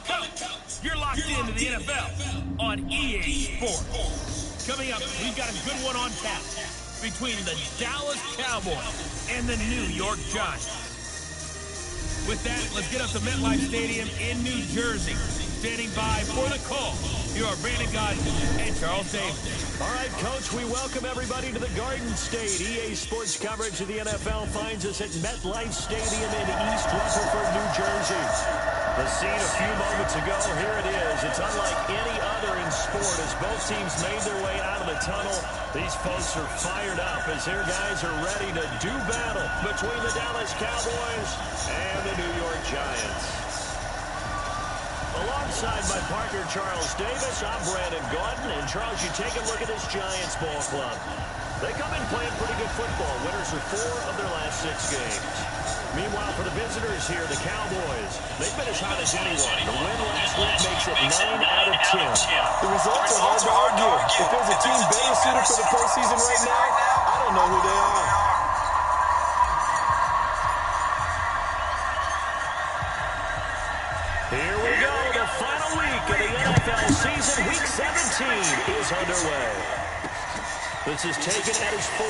coach. You're locked into the NFL on EA Sports. Coming up, we've got a good one on tap between the Dallas Cowboys and the New York Giants. With that, let's get up to MetLife Stadium in New Jersey. Standing by for the call, here are Brandon Godden and Charles Davis. All right, Coach, we welcome everybody to the Garden State. EA Sports coverage of the NFL finds us at MetLife Stadium in East Rutherford, New Jersey. The scene a few moments ago, here it is. It's unlike any other in sport as both teams made their way out of the tunnel. These folks are fired up as their guys are ready to do battle between the Dallas Cowboys and the New York Giants. Alongside my partner, Charles Davis, I'm Brandon Godden. And, Charles, you take a look at this Giants ball club. They come in playing pretty good football. Winners of 4 of their last 6 games. Meanwhile, for the visitors here, the Cowboys, they've been as hot as anyone. The win last week makes it 9 out of 10. The results are hard to argue. If there's a team better suited for the postseason right now, I don't know who they are. Here we go. The final week of the NFL season. Week 17 is underway. This is taken at his 4.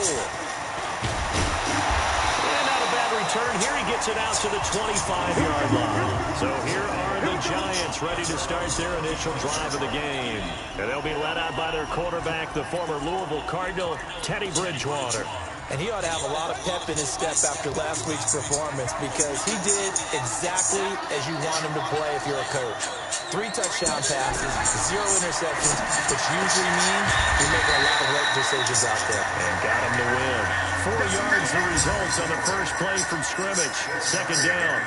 And not a bad return. Here he gets it out to the 25-yard line. So here are the Giants ready to start their initial drive of the game. And they'll be led out by their quarterback, the former Louisville Cardinal, Teddy Bridgewater. And he ought to have a lot of pep in his step after last week's performance because he did exactly as you want him to play if you're a coach. 3 touchdown passes, 0 interceptions, which usually means you're making a lot of right decisions out there. And got him to win. 4 yards the results on the first play from scrimmage. Second down.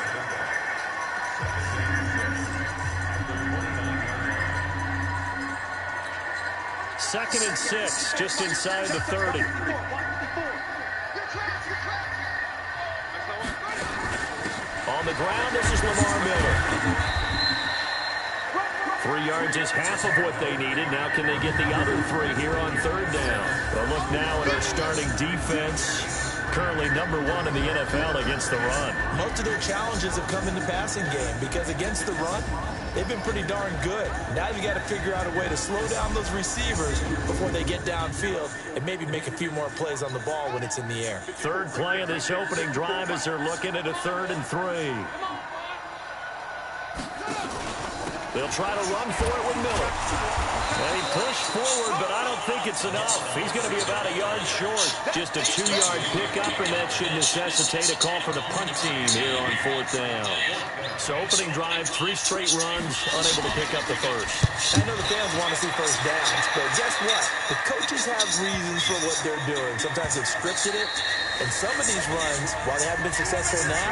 Second and 6, just inside the 30. On the ground, this is Lamar Miller. 3 yards is half of what they needed. Now can they get the other 3 here on third down? Well, look now at our starting defense. Currently number 1 in the NFL against the run. Most of their challenges have come in the passing game because against the run, they've been pretty darn good. Now you got to figure out a way to slow down those receivers before they get downfield and maybe make a few more plays on the ball when it's in the air. Third play of this opening drive as they're looking at a 3rd and 3. They'll try to run for it with Miller. And he pushed forward, but I don't think it's enough. He's going to be about a yard short. Just a 2-yard pickup, and that should necessitate a call for the punt team here on 4th down. So opening drive, 3 straight runs, unable to pick up the first. I know the fans want to see first downs, but guess what? The coaches have reasons for what they're doing. Sometimes they've scripted it, and some of these runs, while they haven't been successful now,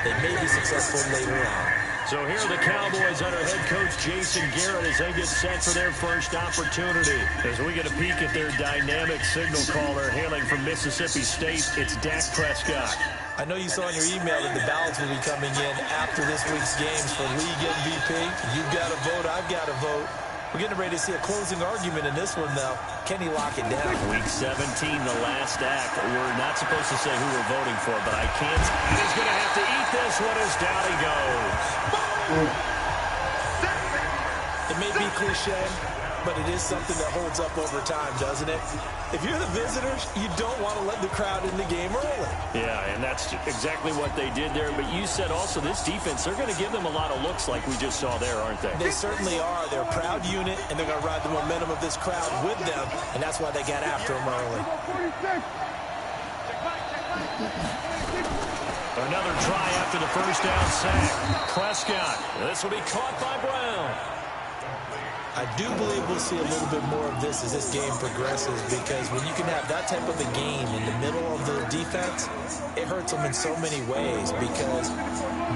they may be successful later on. So here are the Cowboys under head coach Jason Garrett as they get set for their first opportunity. As we get a peek at their dynamic signal caller hailing from Mississippi State, it's Dak Prescott. I know you saw in your email that the ballots will be coming in after this week's games for league MVP. You've got to vote. I've got to vote. We're getting ready to see a closing argument in this one, though. Can he lock it down? Week 17, the last act. We're not supposed to say who we're voting for, but I can't. He's going to have to eat this one as down he goes. It may be cliche, but it is something that holds up over time, doesn't it? If you're the visitors, you don't want to let the crowd in the game early. Yeah, and that's exactly what they did there. But you said also this defense, they're going to give them a lot of looks like we just saw there, aren't they? They certainly are. They're a proud unit, and they're going to ride the momentum of this crowd with them, and that's why they got after them early. Another try after the first down sack. Prescott. This will be caught by Brown. I do believe we'll see a little bit more of this as this game progresses because when you can have that type of a game in the middle of the defense, it hurts them in so many ways because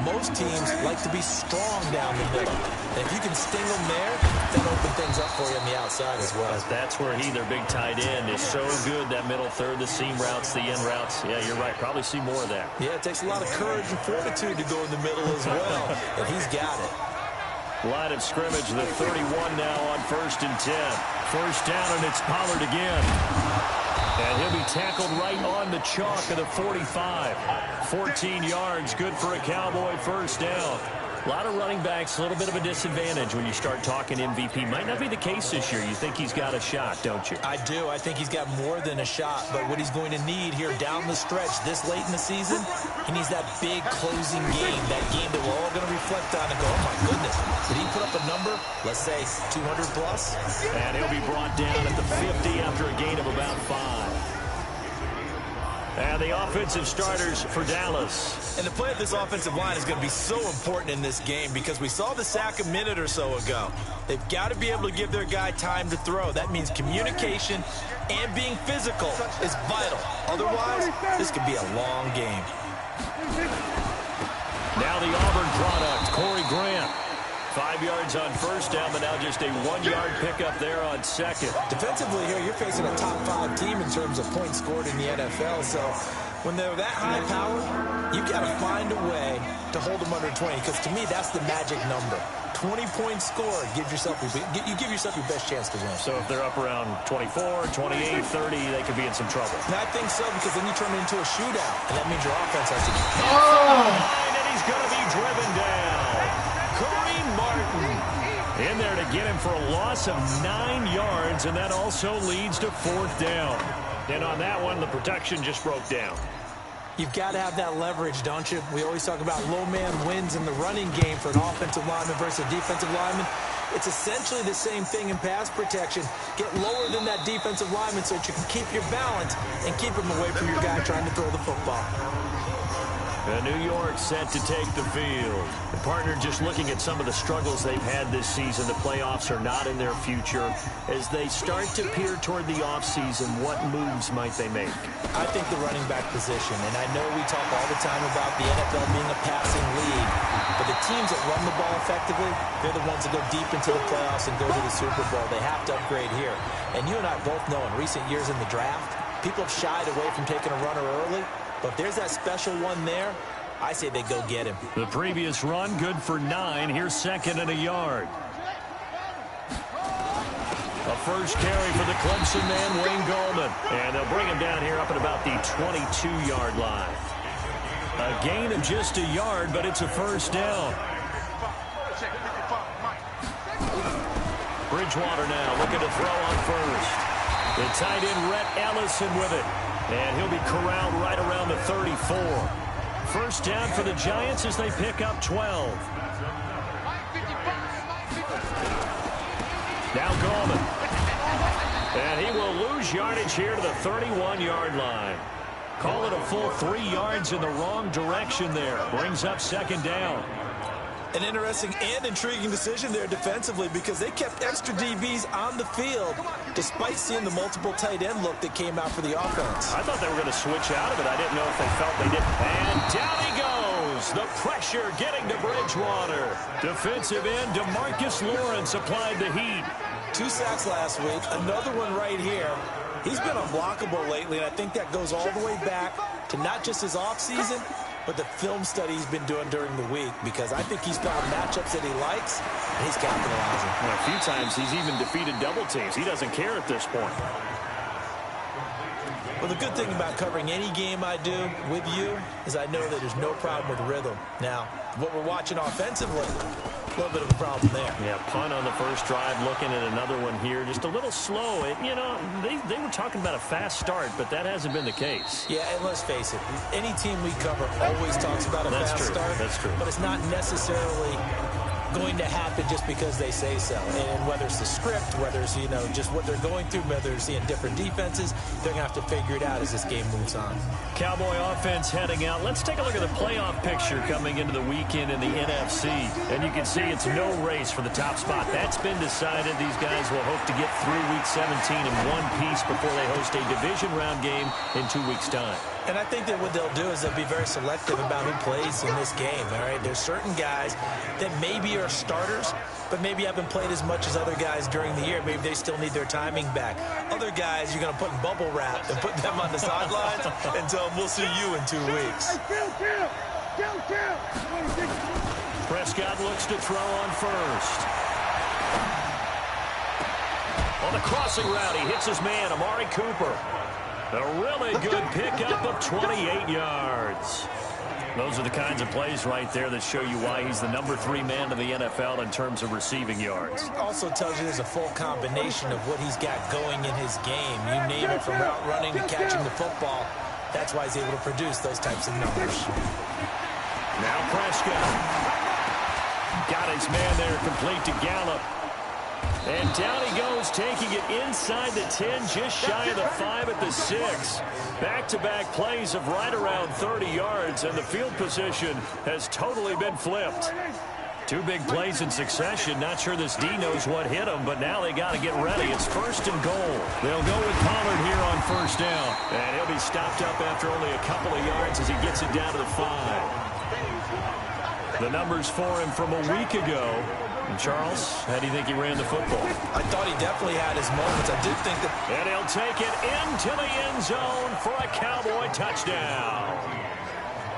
most teams like to be strong down the middle. And if you can sting them there, that'll open things up for you on the outside as well. That's where their big tight end, is so good, that middle third, the seam routes, the in routes. Yeah, you're right. Probably see more of that. Yeah, it takes a lot of courage and fortitude to go in the middle as well, and he's got it. Line of scrimmage, the 31 now on 1st and 10. First down, and it's Pollard again. And he'll be tackled right on the chalk of the 45. 14 yards, good for a Cowboy first down. A lot of running backs, a little bit of a disadvantage when you start talking MVP. Might not be the case this year. You think he's got a shot, don't you? I do. I think he's got more than a shot. But what he's going to need here down the stretch this late in the season, he needs that big closing game, that game that we're all going to reflect on and go, oh, my goodness, did he put up a number, let's say 200 plus? And he'll be brought down at the 50 after a gain of about 5. And the offensive starters for Dallas. And the play of this offensive line is going to be so important in this game because we saw the sack a minute or so ago. They've got to be able to give their guy time to throw. That means communication and being physical is vital. Otherwise, this could be a long game. Now the Auburn product, Corey Grant. 5 yards on first down, but now just a 1-yard pickup there on second. Defensively here, you're facing a top 5 team in terms of points scored in the NFL. So when they're that high power, you got to find a way to hold them under 20. Because to me, that's the magic number. 20 points scored, you give yourself your best chance to win. So if they're up around 24, 28, 30, they could be in some trouble. And I think so, because then you turn it into a shootout, and that means your offense has to get And he's going to be driven down. In there to get him for a loss of 9 yards, and that also leads to 4th down. And on that one, the protection just broke down. You've got to have that leverage, don't you? We always talk about low man wins in the running game for an offensive lineman versus a defensive lineman. It's essentially the same thing in pass protection. Get lower than that defensive lineman so that you can keep your balance and keep him away from your guy trying to throw the football. New York set to take the field. The partner just looking at some of the struggles they've had this season. The playoffs are not in their future. As they start to peer toward the offseason, what moves might they make? I think the running back position, and I know we talk all the time about the NFL being a passing league, but the teams that run the ball effectively, they're the ones that go deep into the playoffs and go to the Super Bowl. They have to upgrade here. And you and I both know in recent years in the draft, people have shied away from taking a runner early. But if there's that special one there, I say they go get him. The previous run, good for 9. Here's 2nd and a yard. A first carry for the Clemson man, Wayne Gallman. And they'll bring him down here up at about the 22-yard line. A gain of just a yard, but it's a first down. Bridgewater now looking to throw on first. The tight end, Rhett Ellison, with it. And he'll be corralled right around the 34. First down for the Giants as they pick up 12. Now Gallman. And he will lose yardage here to the 31-yard line. Call it a full 3 yards in the wrong direction there. Brings up 2nd down. An interesting and intriguing decision there defensively because they kept extra DBs on the field despite seeing the multiple tight end look that came out for the offense. I thought they were going to switch out of it. I didn't know if they felt they didn't. And down he goes. The pressure getting to Bridgewater. Defensive end DeMarcus Lawrence applied the heat. 2 sacks last week. Another one right here. He's been unblockable lately, and I think that goes all the way back to not just his offseason, but the film study he's been doing during the week, because I think he's found matchups that he likes, and he's capitalizing. Well, a few times he's even defeated double teams. He doesn't care at this point. Well, the good thing about covering any game I do with you is I know that there's no problem with rhythm. Now, what we're watching offensively, a little bit of a problem there. Yeah, punt on the first drive, looking at another one here. Just a little slow. You know, they were talking about a fast start, but that hasn't been the case. Yeah, and let's face it, any team we cover always talks about a fast start. That's true. But it's not necessarily going to happen just because they say so. And whether it's the script, whether it's, you know, just what they're going through, whether it's seeing different defenses, they're going to have to figure it out as this game moves on. Cowboy offense heading out. Let's take a look at the playoff picture coming into the weekend in the NFC. And you can see it's no race for the top spot. That's been decided. These guys will hope to get through Week 17 in one piece before they host a division round game in 2 weeks' time. And I think that what they'll do is they'll be very selective about who plays in this game, all right? There's certain guys that maybe are starters, but maybe haven't played as much as other guys during the year. Maybe they still need their timing back. Other guys, you're going to put in bubble wrap and put them on the sidelines and tell them, we'll see you in 2 weeks. Prescott looks to throw on first. On the crossing route, he hits his man, Amari Cooper. A really good pickup of 28 yards. Those are the kinds of plays right there that show you why he's the #3 man in the NFL in terms of receiving yards. It also tells you there's a full combination of what he's got going in his game. You name it, from route running to catching the football. That's why he's able to produce those types of numbers. Now Prescott. Got his man there, complete to Gallup. And down he goes, taking it inside the 10, just shy of the 5 at the 6. Back-to-back plays of right around 30 yards, and the field position has totally been flipped. 2 big plays in succession. Not sure this D knows what hit him, but now they got to get ready. It's 1st and goal. They'll go with Pollard here on 1st down. And he'll be stopped up after only a couple of yards as he gets it down to the 5. The numbers for him from a week ago. And Charles, how do you think he ran the football? I thought he definitely had his moments. I did think that... And he'll take it into the end zone for a Cowboy touchdown.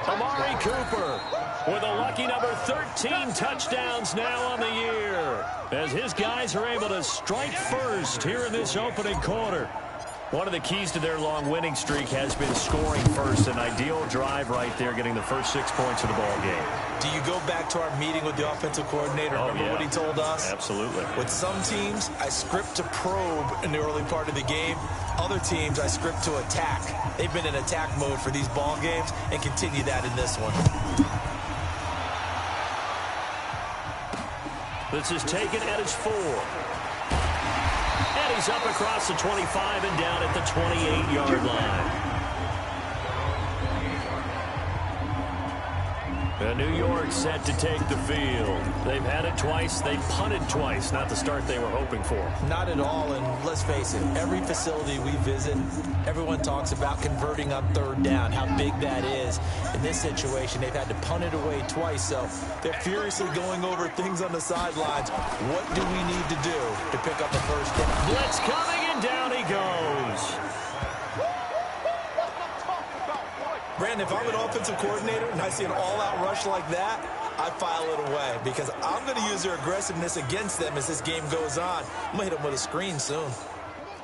Amari Cooper with a lucky number 13 touchdowns now on the year, as his guys are able to strike first here in this opening quarter. One of the keys to their long winning streak has been scoring first. An ideal drive right there, getting the first 6 points of the ball game. Do you go back to our meeting with the offensive coordinator? Remember what he told us? Absolutely. With some teams, I script to probe in the early part of the game. Other teams, I script to attack. They've been in attack mode for these ball games and continue that in this one. This is taken at his 4. And he's up across the 25 and down at the 28-yard line. And New York set to take the field. They've had it twice. They've punted twice. Not the start they were hoping for. Not at all. And let's face it, every facility we visit, everyone talks about converting on 3rd down, how big that is. In this situation, they've had to punt it away twice, so they're furiously going over things on the sidelines. What do we need to do to pick up a 1st down? Blitz coming, and down he goes. Brandon, if I'm an offensive coordinator and I see an all-out rush like that, I file it away because I'm going to use their aggressiveness against them as this game goes on. I'm going to hit them with a screen soon.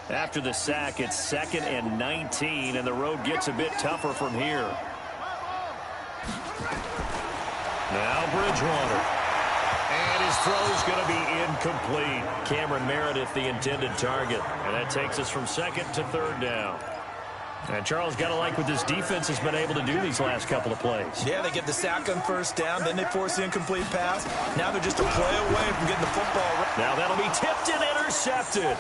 After the sack, it's 2nd and 19, and the road gets a bit tougher from here. Now Bridgewater. And his throw's going to be incomplete. Cameron Meredith, the intended target. And that takes us from 2nd to 3rd down. And Charles, got to like what this defense has been able to do these last couple of plays. Yeah, they get the sack on 1st down, then they force the incomplete pass. Now they're just a play away from getting the football. Now that'll be tipped and intercepted.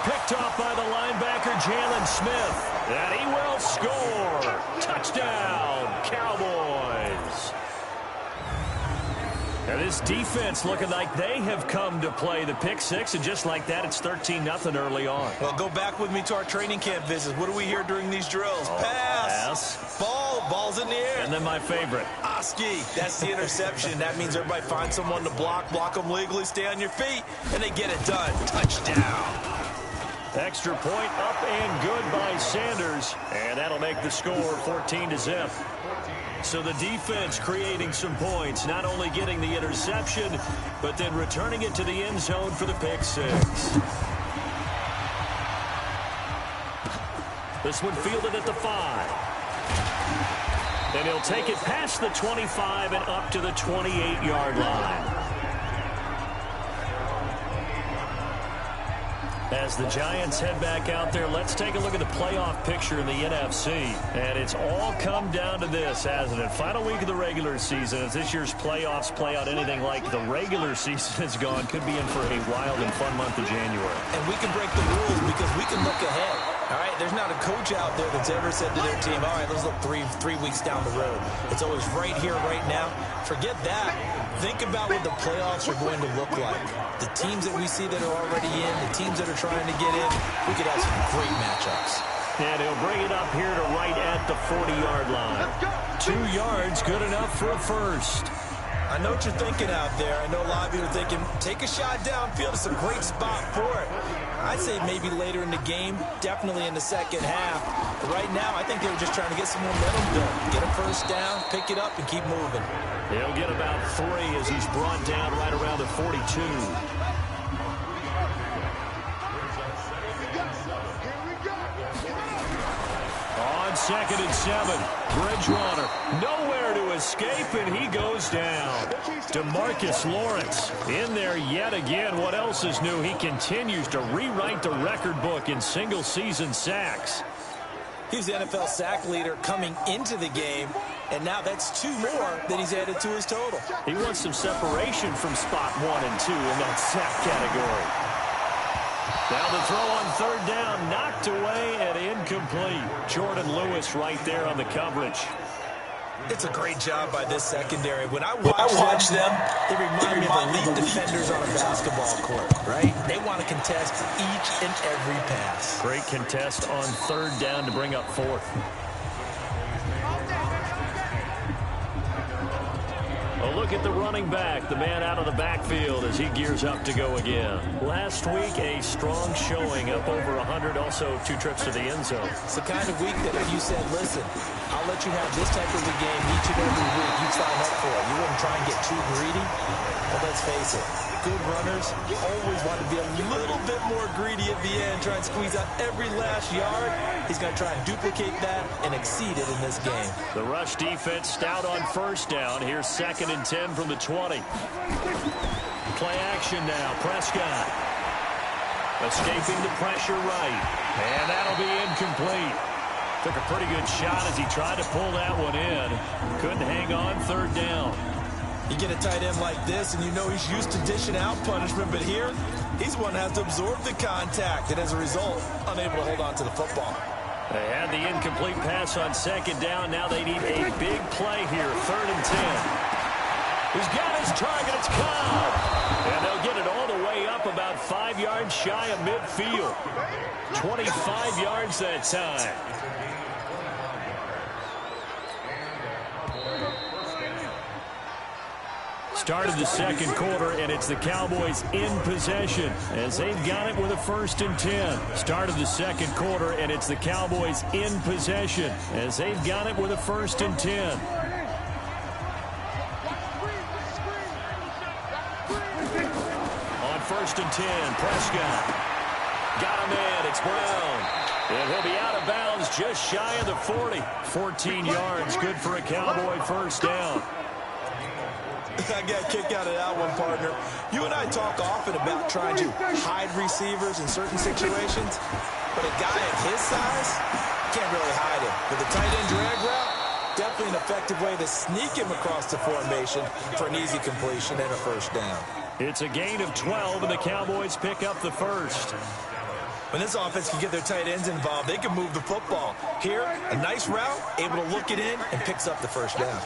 Picked off by the linebacker, Jalen Smith. And he will score. Touchdown, Cowboys. Now this defense looking like they have come to play. The pick 6, and just like that, it's 13-0 early on. Well, go back with me to our training camp visits. What do we hear during these drills? Pass. Ball's in the air. And then my favorite. Oski. That's the interception. That means everybody finds someone to block them legally, stay on your feet, and they get it done. Touchdown. Extra point up and good by Sanders. And that'll make the score 14-0. So the defense creating some points, not only getting the interception, but then returning it to the end zone for the pick 6. This one fielded at the 5. And he'll take it past the 25 and up to the 28-yard line. As the Giants head back out there, let's take a look at the playoff picture in the NFC. And it's all come down to this, hasn't it? Final week of the regular season. As this year's playoffs play out anything like the regular season has gone, could be in for a wild and fun month of January. And we can break the rules because we can look ahead. All right, there's not a coach out there that's ever said to their team, all right, let's look three weeks down the road. It's always right here, right now. Forget that. Think about what the playoffs are going to look like. The teams that we see that are already in, the teams that are trying to get in, we could have some great matchups. And he'll bring it up here to right at the 40-yard line. 2 yards, good enough for a first. I know what you're thinking out there. I know a lot of you are thinking, take a shot downfield. It's a great spot for it. I'd say maybe later in the game, definitely in the second half. But right now, I think they were just trying to get some momentum built. Get a first down, pick it up, and keep moving. He'll get about 3 as he's brought down right around the 42. On 2nd and 7. Bridgewater nowhere to escape, and he goes down. DeMarcus Lawrence in there yet again. What else is new? He continues to rewrite the record book in single-season sacks. He's the NFL sack leader coming into the game, and now that's 2 more that he's added to his total. He wants some separation from spot 1 and 2 in that sack category. Now the throw on 3rd down, knocked away and incomplete. Jordan Lewis right there on the coverage. It's a great job by this secondary. When I watch them, they remind me of elite defenders on a basketball court, right? They want to contest each and every pass. Great contest on 3rd down to bring up 4th. A look at the running back, the man out of the backfield as he gears up to go again. Last week, a strong showing, up over 100, also 2 trips to the end zone. It's the kind of week that if you said, listen, I'll let you have this type of a game each and every week, you'd sign up for it. You wouldn't try and get too greedy. But let's face it, good runners always want to be a little bit more greedy at the end, try and squeeze out every last yard. He's going to try and duplicate that and exceed it in this game. The rush defense stout on 1st down. Here's 2nd and 10 from the 20. Play action now. Prescott escaping the pressure right. And that'll be incomplete. Took a pretty good shot as he tried to pull that one in. Couldn't hang on 3rd down. You get a tight end like this, and you know he's used to dishing out punishment, but here, he's one that has to absorb the contact, and as a result, unable to hold on to the football. They had the incomplete pass on 2nd down. Now they need a big play here, 3rd and 10. He's got his target. It's Cobb. And they'll get it all the way up about 5 yards shy of midfield. 25 yards that time. Start of the 2nd quarter, and it's the Cowboys in possession as they've got it with a 1st and 10. Start of the 2nd quarter, and it's the Cowboys in possession as they've got it with a 1st and 10. On 1st and 10, Prescott got him in. It's Brown. And he'll be out of bounds just shy of the 40. 14 yards, good for a Cowboy 1st down. I got a kick out of that one, partner. You and I talk often about trying to hide receivers in certain situations, but a guy of his size can't really hide him. With a tight end drag route, definitely an effective way to sneak him across the formation for an easy completion and a 1st down. It's a gain of 12, and the Cowboys pick up the 1st. When this offense can get their tight ends involved, they can move the football. Here, a nice route, able to look it in, and picks up the 1st down.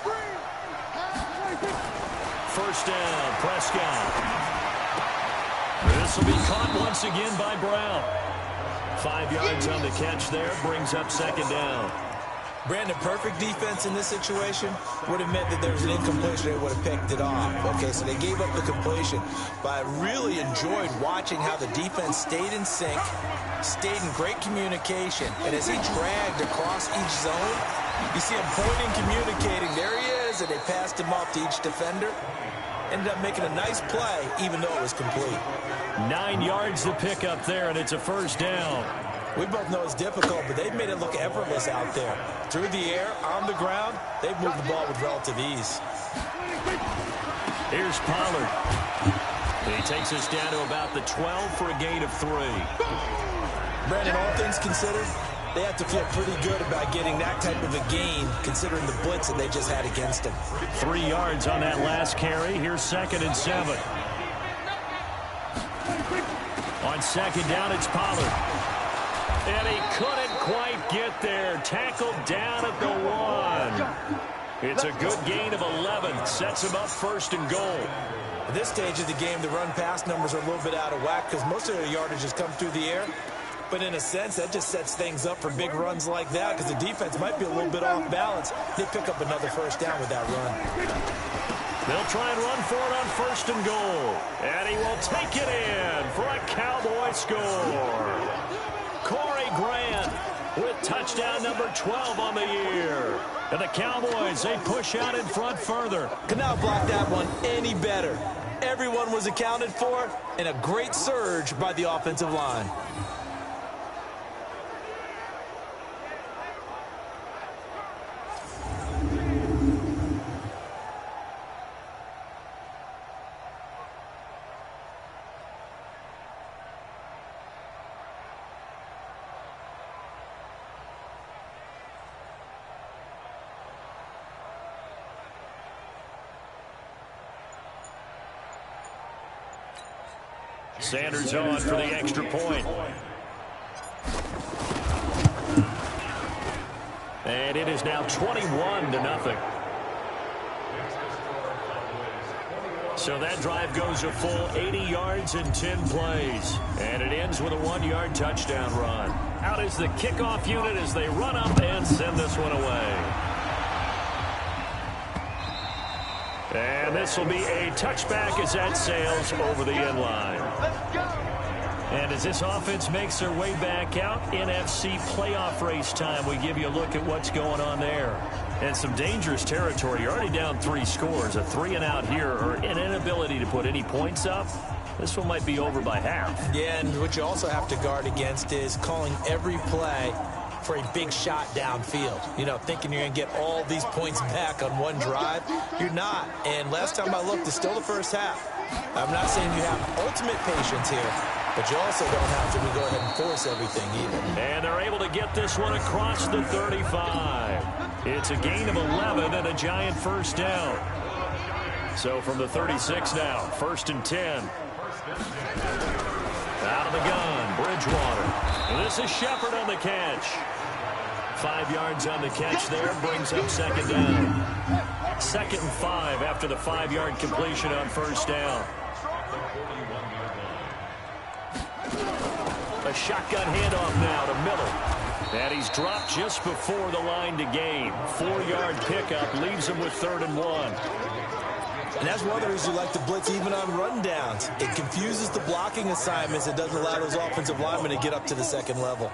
1st down, Prescott. This will be caught once again by Brown. 5 yards on the catch there, brings up 2nd down. Brandon, perfect defense in this situation would have meant that there was an incompletion. They would have picked it off. Okay, so they gave up the completion. But I really enjoyed watching how the defense stayed in sync, stayed in great communication. And as he dragged across each zone, you see him pointing, communicating. There he is, and they passed him off to each defender. Ended up making a nice play, even though it was complete. 9 yards to pick up there, and it's a 1st down. We both know it's difficult, but they've made it look effortless out there. Through the air, on the ground, they've moved the ball with relative ease. Here's Pollard. He takes us down to about the 12 for a gain of 3. Brandon, all things considered, they have to feel pretty good about getting that type of a gain, considering the blitz that they just had against them. 3 yards on that last carry. Here's 2nd and 7. On 2nd down, it's Pollard. And he couldn't quite get there. Tackled down at the 1. It's a good gain of 11. Sets him up 1st and goal. At this stage of the game, the run-pass numbers are a little bit out of whack because most of their yardage has come through the air. But in a sense, that just sets things up for big runs like that because the defense might be a little bit off balance. They pick up another 1st down with that run. They'll try and run for it on 1st and goal. And he will take it in for a Cowboy score. Corey Grant with touchdown number 12 on the year. And the Cowboys, they push out in front further. Could not block that one any better. Everyone was accounted for, and a great surge by the offensive line. Sanders on for the extra point. And it is now 21-0. So that drive goes a full 80 yards in 10 plays. And it ends with a 1-yard touchdown run. Out is the kickoff unit as they run up and send this one away. And this will be a touchback as that sails over the end line. And as this offense makes their way back out, NFC playoff race time, we give you a look at what's going on there. And some dangerous territory. You're already down 3 scores. A 3-and-out here, or an inability to put any points up. This one might be over by half. Yeah, and what you also have to guard against is calling every play for a big shot downfield. You know, thinking you're going to get all these points back on one drive. You're not. And last time I looked, it's still the first half. I'm not saying you have ultimate patience here, but you also don't have to go ahead and force everything either. And they're able to get this one across the 35. It's a gain of 11 and a giant first down. So from the 36 now, 1st and 10. Out of the gun, Bridgewater. And this is Shepard on the catch. 5 yards on the catch there, brings up 2nd down. 2nd and 5 after the 5-yard completion on 1st down. A shotgun handoff now to Miller. And he's dropped just before the line to gain. 4-yard pickup leaves him with 3rd and 1. And that's one of the reasons you like to blitz even on rundowns. It confuses the blocking assignments. It doesn't allow those offensive linemen to get up to the 2nd level.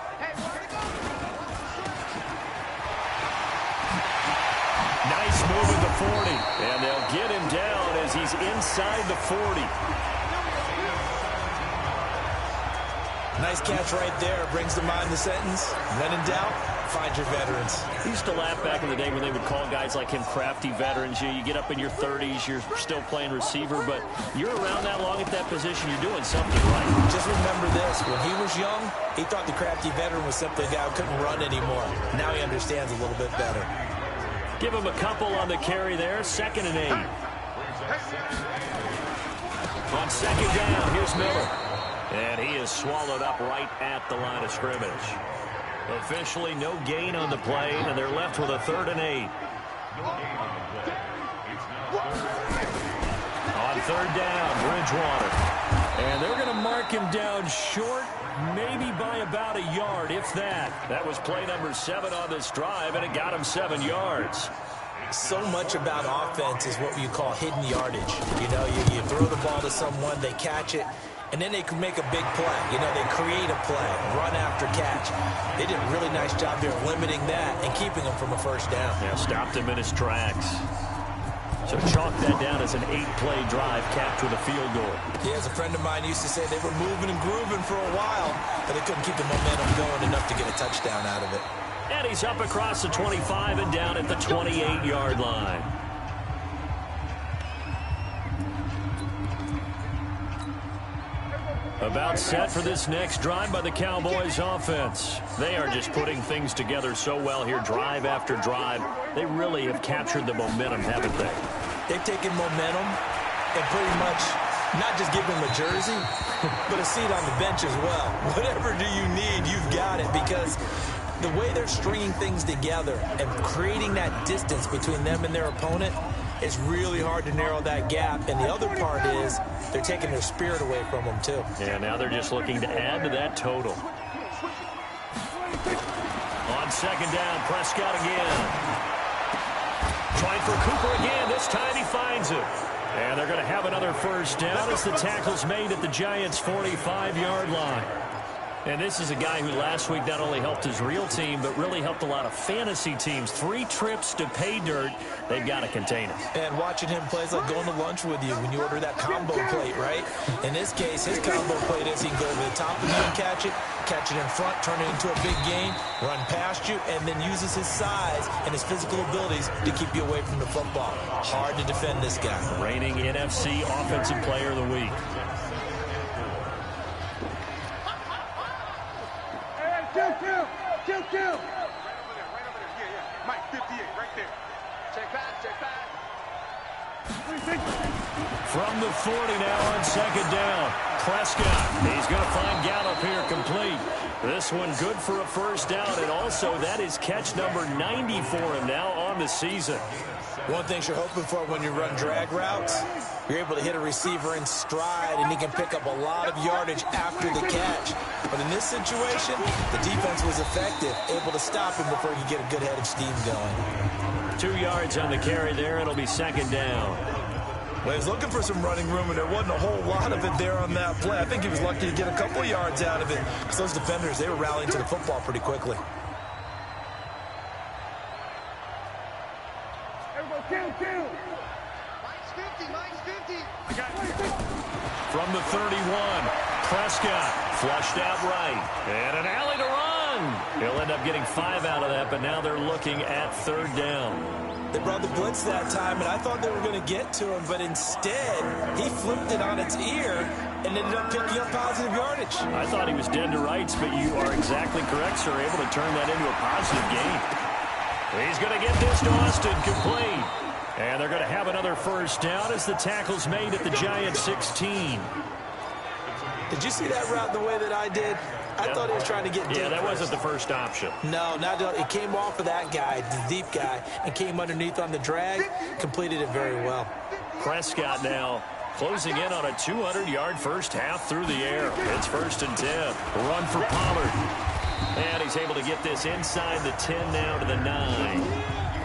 Nice move at the 40. And they'll get him down as he's inside the 40. Nice catch right there. Brings to mind the sentence. When in doubt, find your veterans. I used to laugh back in the day when they would call guys like him crafty veterans. You get up in your 30s, you're still playing receiver, but you're around that long at that position, you're doing something right. Just remember this. When he was young, he thought the crafty veteran was simply a guy who couldn't run anymore. Now he understands a little bit better. Give him a couple on the carry there. 2nd and 8. On 2nd down, here's Miller. And he is swallowed up right at the line of scrimmage. Officially no gain on the play, and they're left with a 3rd and 8. On 3rd down, Bridgewater. And they're going to mark him down short, maybe by about a yard, if that. That was play number 7 on this drive, and it got him 7 yards. So much about offense is what you call hidden yardage. You know, you throw the ball to someone, they catch it, and then they can make a big play. You know, they create a play, run after catch. They did a really nice job there of limiting that and keeping him from a 1st down. Yeah, stopped him in his tracks. So chalk that down as an 8-play drive capped with a field goal. Yeah, as a friend of mine used to say, they were moving and grooving for a while, but they couldn't keep the momentum going enough to get a touchdown out of it. And he's up across the 25 and down at the 28-yard line. About set for this next drive by the Cowboys offense. They are just putting things together so well here, drive after drive. They really have captured the momentum, haven't they? They've taken momentum and pretty much not just give them a jersey, but a seat on the bench as well. Whatever do you need, you've got it, because the way they're stringing things together and creating that distance between them and their opponent, it's really hard to narrow that gap. And the other part is they're taking their spirit away from them, too. Yeah, now they're just looking to add to that total. On 2nd down, Prescott again. Trying for Cooper again. This time he finds it. And they're going to have another 1st down as the tackle's made at the Giants' 45-yard line. And this is a guy who last week not only helped his real team, but really helped a lot of fantasy teams. 3 trips to pay dirt. They've got to contain him. And watching him play is like going to lunch with you when you order that combo plate, right? In this case, his combo plate is he can go over the top of you and catch it in front, turn it into a big gain, run past you, and then uses his size and his physical abilities to keep you away from the football. Hard to defend this guy. Reigning NFC Offensive Player of the Week. Right over there. Yeah. Mike, 58, right there. Check back. From the 40 now on 2nd down. Prescott. He's going to find Gallup here complete. This one good for a first down, and also that is catch number 90 for him now on the season. One thing you're hoping for when you run drag routes, you're able to hit a receiver in stride, and he can pick up a lot of yardage after the catch. But in this situation, the defense was effective, able to stop him before he could get a good head of steam going. 2 yards on the carry there. It'll be second down. Well, he was looking for some running room, and there wasn't a whole lot of it there on that play. I think he was lucky to get a couple yards out of it, because those defenders, they were rallying to the football pretty quickly. Kill. Mine's 50. I got it. From the 31, Prescott flushed out right. And an alley to run. He'll end up getting 5 out of that, but now they're looking at third down. They brought the blitz that time, and I thought they were going to get to him, but instead, he flipped it on its ear and ended up picking up positive yardage. I thought he was dead to rights, but you are exactly correct, sir. Able to turn that into a positive gain. He's going to get this to Austin complete. And they're going to have another first down as the tackle's made at the Giants 16. Did you see that route the way that I did? I thought he was trying to get deep. Yeah, that wasn't the first option. No, it came off of that guy, the deep guy, and came underneath on the drag, completed it very well. Prescott now closing in on a 200-yard first half through the air. It's 1st and 10. Run for Pollard. And he's able to get this inside the 10 now to the 9.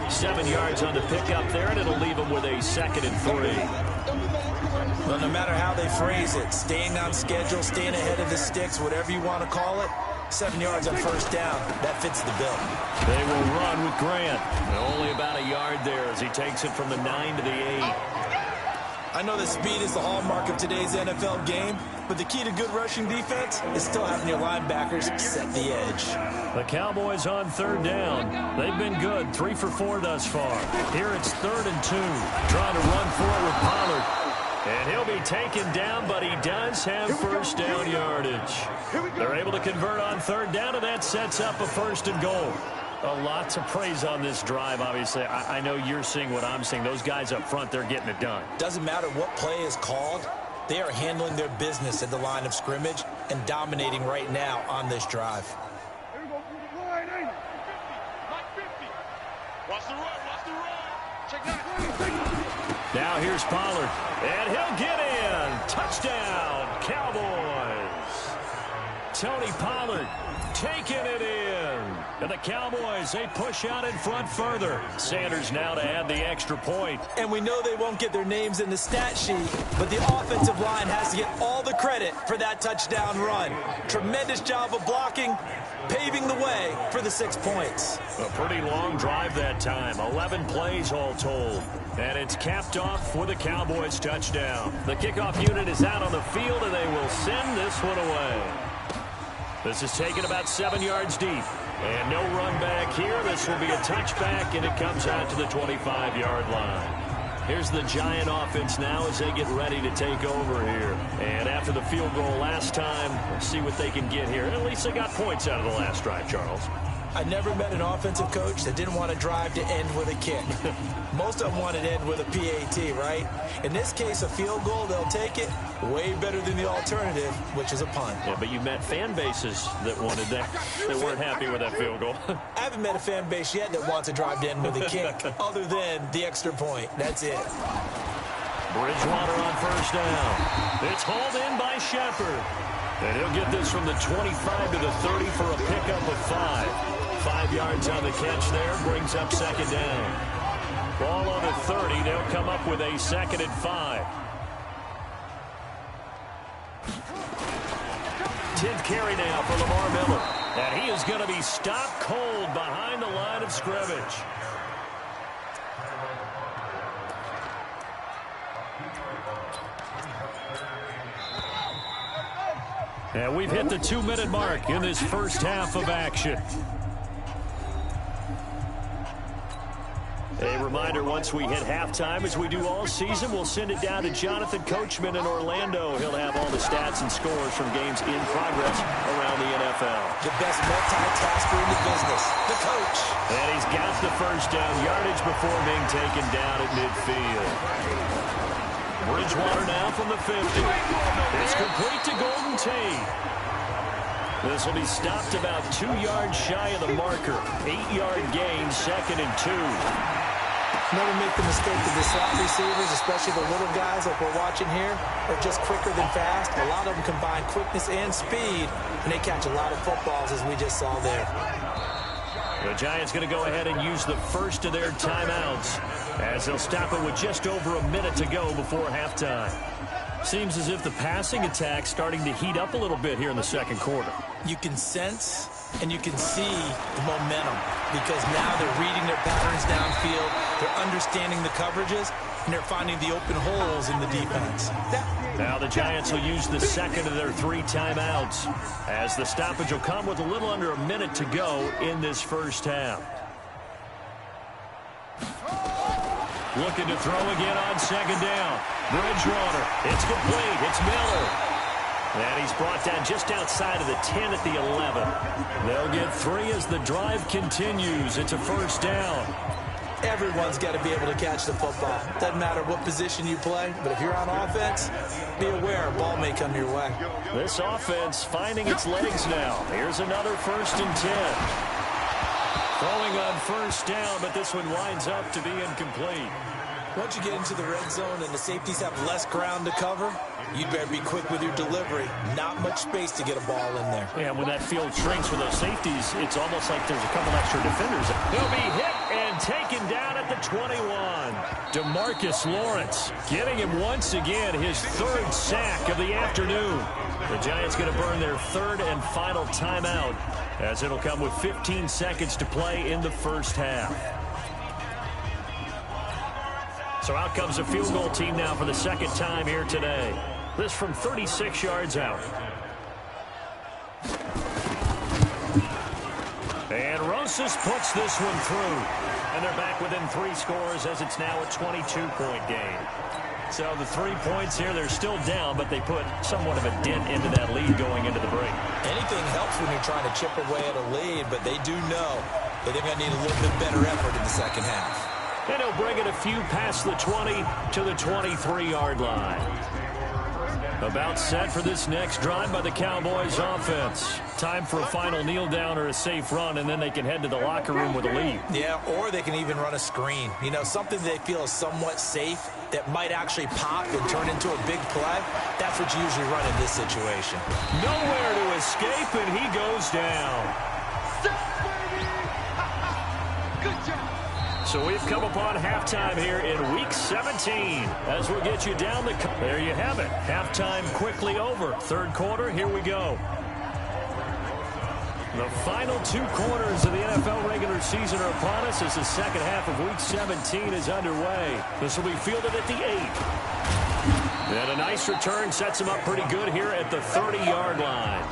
7 yards on the pickup there, and it'll leave him with a 2nd and 3. Well, no matter how they phrase it, staying on schedule, staying ahead of the sticks, whatever you want to call it, 7 yards on first down, that fits the bill. They will run with Grant. Only about a yard there as he takes it from the 9 to the 8. I know that speed is the hallmark of today's NFL game, but the key to good rushing defense is still having your linebackers set the edge. The Cowboys on third down. They've been good, 3 for 4 thus far. Here it's 3rd and 2. Trying to run for it with Pollard. And he'll be taken down, but he does have first down yardage. They're able to convert on third down, and that sets up a 1st and goal. A lot to praise on this drive, obviously. I know you're seeing what I'm seeing. Those guys up front, they're getting it done. Doesn't matter what play is called. They are handling their business at the line of scrimmage and dominating right now on this drive. Here we go through the line, ain't it? 50. Watch the run. Check that. Now here's Pollard. And he'll get in. Touchdown, Cowboys. Tony Pollard taking it in. And the Cowboys, they push out in front further. Sanders now to add the extra point. And we know they won't get their names in the stat sheet, but the offensive line has to get all the credit for that touchdown run. Tremendous job of blocking, paving the way for the 6 points. A pretty long drive that time. 11 plays all told. And it's capped off with a Cowboys touchdown. The kickoff unit is out on the field, and they will send this one away. This is taken about 7 yards deep. And no run back here. This will be a touchback, and it comes out to the 25-yard line. Here's the Giant offense now as they get ready to take over here. And after the field goal last time, let's see what they can get here. At least they got points out of the last drive, Charles. I never met an offensive coach that didn't want to drive to end with a kick. Most of them wanted to end with a PAT, right? In this case, a field goal, they'll take it. Way better than the alternative, which is a punt. Yeah, but you met fan bases that wanted that, that weren't happy with that field goal. I haven't met a fan base yet that wants to drive to end with a kick, other than the extra point. That's it. Bridgewater on first down. It's hauled in by Shepard. And he'll get this from the 25 to the 30 for a pickup of 5. 5 yards on the catch there, brings up second down. Ball on the 30, they'll come up with a 2nd and 5. 10th carry now for Lamar Miller. And he is going to be stopped cold behind the line of scrimmage. And we've hit the 2-minute mark in this first half of action. A reminder, once we hit halftime, as we do all season, we'll send it down to Jonathan Coachman in Orlando. He'll have all the stats and scores from games in progress around the NFL. The best multitasker in the business, the coach. And he's got the first down yardage before being taken down at midfield. Bridgewater now from the 50. It's complete to Golden Tate. This will be stopped about 2 yards shy of the marker. 8-yard gain, 2nd and 2. Never make the mistake of the slot receivers, especially the little guys like we're watching here, are just quicker than fast. A lot of them combine quickness and speed, and they catch a lot of footballs, as we just saw there. The Giants going to go ahead and use the first of their timeouts, as they'll stop it with just over a minute to go before halftime. Seems as if the passing attack's starting to heat up a little bit here in the second quarter. You can sense and you can see the momentum, because now they're reading their patterns downfield, they're understanding the coverages, and they're finding the open holes in the defense. Now the Giants will use the second of their 3 timeouts, as the stoppage will come with a little under a minute to go in this first half. Looking to throw again on second down. Bridgewater, it's complete, it's Miller. And he's brought down just outside of the 10 at the 11. They'll get 3 as the drive continues. It's a first down. Everyone's got to be able to catch the football. Doesn't matter what position you play, but if you're on offense, be aware a ball may come your way. This offense finding its legs now. Here's another 1st and 10. Throwing on first down, but this one winds up to be incomplete. Once you get into the red zone and the safeties have less ground to cover, you'd better be quick with your delivery. Not much space to get a ball in there. Yeah, when that field shrinks with those safeties, it's almost like there's a couple extra defenders. He'll be hit and taken down at the 21. DeMarcus Lawrence getting him once again, his 3rd sack of the afternoon. The Giants going to burn their 3rd and final timeout, as it'll come with 15 seconds to play in the first half. So out comes the field goal team now for the 2nd time here today. This from 36 yards out. And Rosas puts this one through. And they're back within 3 scores, as it's now a 22-point game. So the 3 points here, they're still down, but they put somewhat of a dent into that lead going into the break. Anything helps when you're trying to chip away at a lead, but they do know that they're going to need a little bit better effort in the second half. And he'll bring it a few past the 20 to the 23-yard line. About set for this next drive by the Cowboys offense. Time for a final kneel down or a safe run, and then they can head to the locker room with a lead. Yeah, or they can even run a screen. You know, something they feel is somewhat safe that might actually pop and turn into a big play. That's what you usually run in this situation. Nowhere to escape, and he goes down. Good job. So we've come upon halftime here in Week 17. As we'll get you down the... There you have it. Halftime quickly over. 3rd quarter, here we go. The final 2 quarters of the NFL regular season are upon us as the second half of Week 17 is underway. This will be fielded at the 8. And a nice return sets him up pretty good here at the 30-yard line.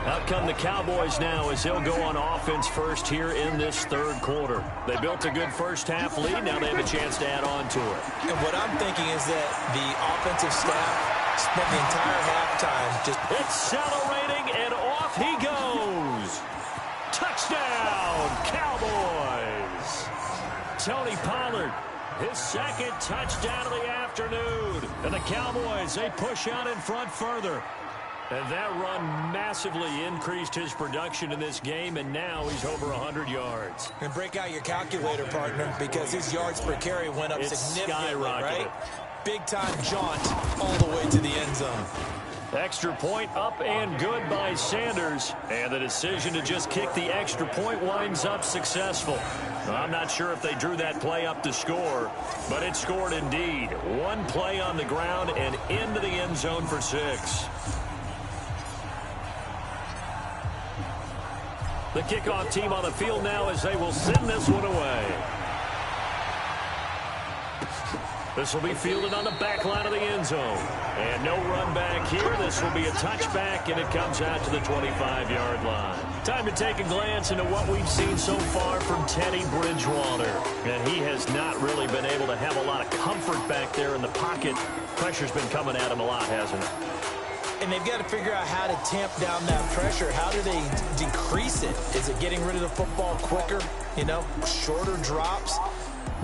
Out come the Cowboys now as they'll go on offense first here in this 3rd quarter. They built a good first half lead. Now they have a chance to add on to it. And what I'm thinking is that the offensive staff spent the entire halftime just... Accelerating, and off he goes. Touchdown, Cowboys. Tony Pollard, his 2nd touchdown of the afternoon. And the Cowboys, they push out in front further. And that run massively increased his production in this game, and now he's over 100 yards. And break out your calculator, partner, because his yards per carry went up significantly, right? Big-time jaunt all the way to the end zone. Extra point up and good by Sanders. And the decision to just kick the extra point winds up successful. I'm not sure if they drew that play up to score, but it scored indeed. 1 play on the ground and into the end zone for 6. The kickoff team on the field now as they will send this one away. This will be fielded on the back line of the end zone. And no run back here. This will be a touchback, and it comes out to the 25-yard line. Time to take a glance into what we've seen so far from Teddy Bridgewater. And he has not really been able to have a lot of comfort back there in the pocket. Pressure's been coming at him a lot, hasn't it? And they've got to figure out how to tamp down that pressure. How do they decrease it? Is it getting rid of the football quicker? You know, shorter drops?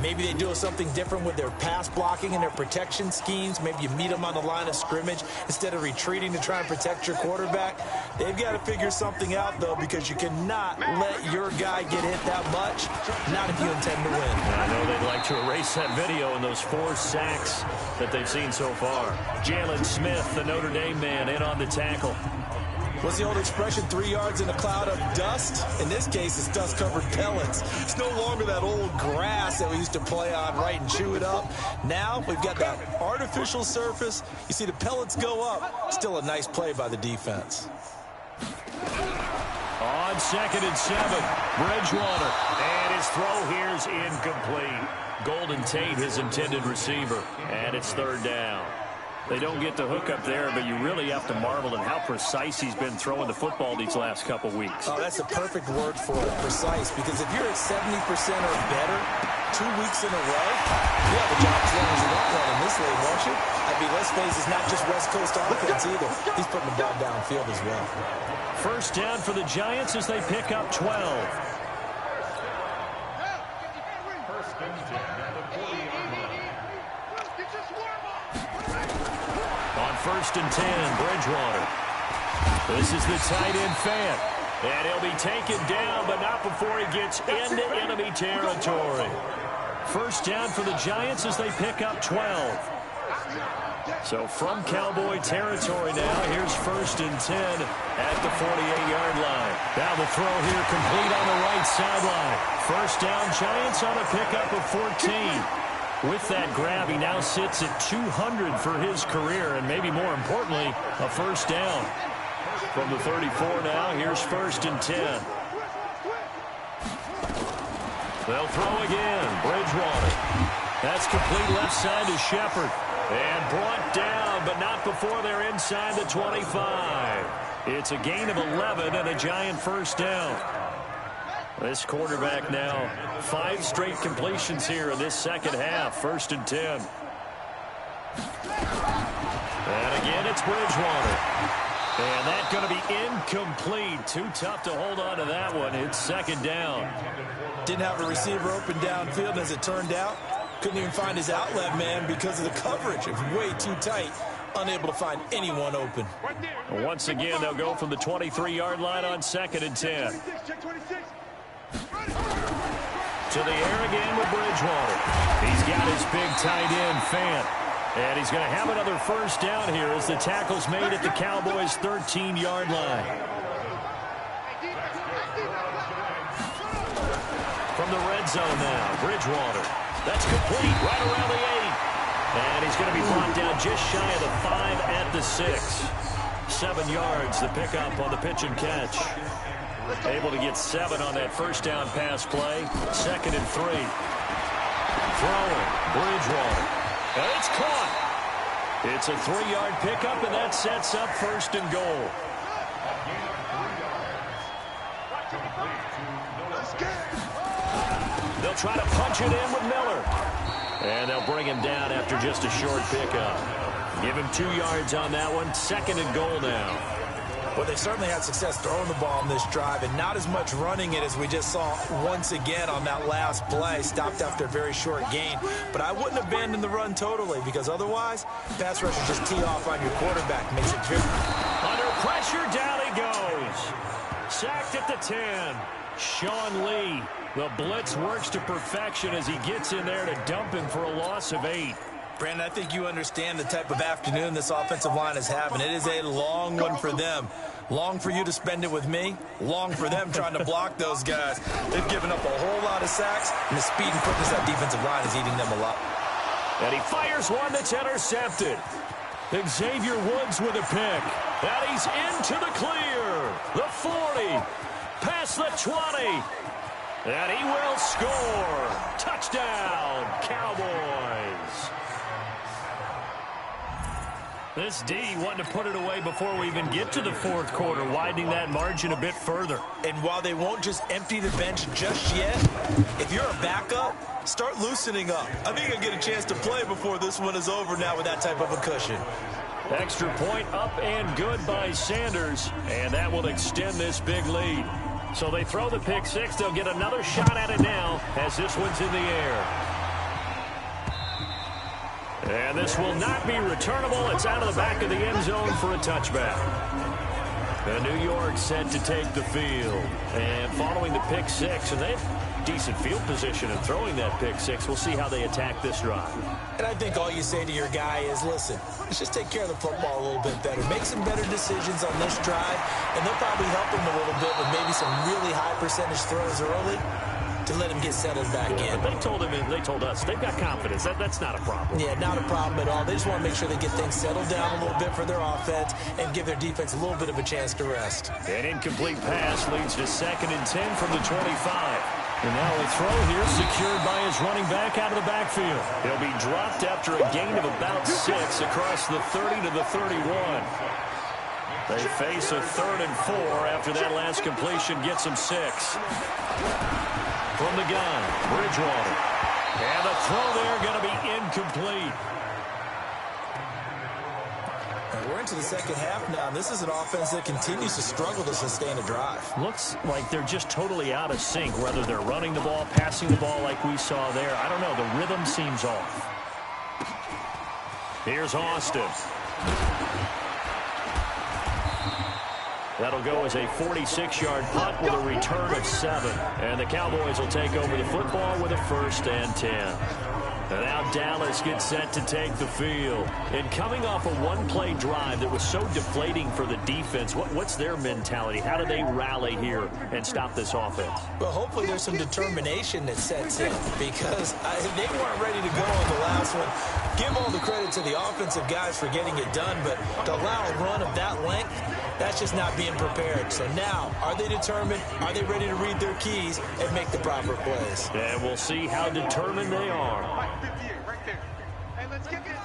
Maybe they do something different with their pass blocking and their protection schemes. Maybe you meet them on the line of scrimmage instead of retreating to try and protect your quarterback. They've got to figure something out, though, because you cannot let your guy get hit that much, not if you intend to win. I know they'd like to erase that video and those 4 sacks that they've seen so far. Jalen Smith, the Notre Dame man, in on the tackle. What's the old expression, 3 yards in a cloud of dust? In this case, it's dust-covered pellets. It's no longer that old grass that we used to play on, right, and chew it up. Now we've got that artificial surface. You see the pellets go up. Still a nice play by the defense. On 2nd and 7, Bridgewater. And his throw here is incomplete. Golden Tate, his intended receiver. And it's 3rd down. They don't get the hook up there, but you really have to marvel at how precise he's been throwing the football these last couple weeks. Oh, that's the perfect word for it, precise, because if you're at 70% or better 2 weeks in a row, you have a job as long as you want one in this league, won't you? I mean, let's face it's not just West Coast offense either. He's putting the ball downfield as well. 1st down for the Giants as they pick up 12. On 1st and 10, Bridgewater. This is the tight end Fant. And he'll be taken down, but not before he gets into enemy territory. 1st down for the Giants as they pick up 12. So from Cowboy territory now, here's 1st and 10 at the 48-yard line. Now the throw here complete on the right sideline. 1st down, Giants on a pickup of 14. With that grab, he now sits at 200 for his career, and maybe more importantly, a 1st down. From the 34 now, here's 1st and 10. They'll throw again. Bridgewater. That's complete left side to Shepard. And brought down, but not before they're inside the 25. It's a gain of 11 and a Giant 1st down. This quarterback now, 5 straight completions here in this 2nd half. 1st and 10. And again, it's Bridgewater. And that's going to be incomplete. Too tough to hold on to that one. It's 2nd down. Didn't have a receiver open downfield, as it turned out. Couldn't even find his outlet man because of the coverage. It was way too tight. Unable to find anyone open. Once again, they'll go from the 23-yard line on 2nd and 10. To the air again with Bridgewater. He's got his big tight end, Fant. And he's going to have another 1st down here as the tackle's made at the Cowboys' 13-yard line. From the red zone now, Bridgewater. That's complete right around the 8. And he's going to be brought down just shy of the 5 at the 6. 7 yards, the pickup on the pitch and catch. Able to get 7 on that 1st down pass play. 2nd and 3. Throwing, Bridgewater. And it's caught. It's a 3-yard pickup, and that sets up 1st and goal. They'll try to punch it in with Miller. And they'll bring him down after just a short pickup. Give him 2 yards on that one. 2nd and goal now. Well, they certainly had success throwing the ball on this drive, and not as much running it as we just saw once again on that last play. Stopped after a very short gain. But I wouldn't abandon the run totally, because otherwise, pass rush will just tee off on your quarterback. Makes it very... Under pressure, down he goes. Sacked at the 10. Sean Lee. The blitz works to perfection as he gets in there to dump him for a loss of 8. Brandon, I think you understand the type of afternoon this offensive line is having. It is a long one for them. Long for you to spend it with me. Long for them trying to block those guys. They've given up a whole lot of sacks, and the speed and quickness of that defensive line is eating them a lot. And he fires one that's intercepted. Xavier Woods with a pick. And he's into the clear. The 40. Past the 20. And he will score. Touchdown, Cowboys. This D wanting to put it away before we even get to the 4th quarter, widening that margin a bit further. And while they won't just empty the bench just yet, if you're a backup, start loosening up. I think you'll get a chance to play before this one is over now with that type of a cushion. Extra point up and good by Sanders, and that will extend this big lead. So they throw the pick 6. They'll get another shot at it now as this one's in the air. And this will not be returnable. It's out of the back of the end zone for a touchback. And New York set to take the field. And following the pick six, and they have decent field position in throwing that pick six. We'll see how they attack this drive. And I think all you say to your guy is, listen, let's just take care of the football a little bit better. Make some better decisions on this drive, and they'll probably help him a little bit with maybe some really high percentage throws early to let him get settled back in. But they told us they've got confidence. That's not a problem. Yeah, not a problem at all. They just want to make sure they get things settled down a little bit for their offense and give their defense a little bit of a chance to rest. An incomplete pass leads to 2nd and 10 from the 25. And now a throw here secured by his running back out of the backfield. He'll be dropped after a gain of about 6 across the 30 to the 31. They face a 3rd and 4 after that last completion gets him 6. From the gun, Bridgewater. And the throw there going to be incomplete. And we're into the second half now. This is an offense that continues to struggle to sustain a drive. Looks like they're just totally out of sync, whether they're running the ball, passing the ball like we saw there. I don't know. The rhythm seems off. Here's Austin. That'll go as a 46-yard punt with a return of 7. And the Cowboys will take over the football with a 1st and 10. And now Dallas gets set to take the field. And coming off a one-play drive that was so deflating for the defense, what's their mentality? How do they rally here and stop this offense? Well, hopefully there's some determination that sets in because they weren't ready to go on the last one. Give all the credit to the offensive guys for getting it done, but to allow a run of that length, that's just not being prepared. So now, are they determined? Are they ready to read their keys and make the proper plays? And we'll see how determined they are. Right there. Hey, let's get this.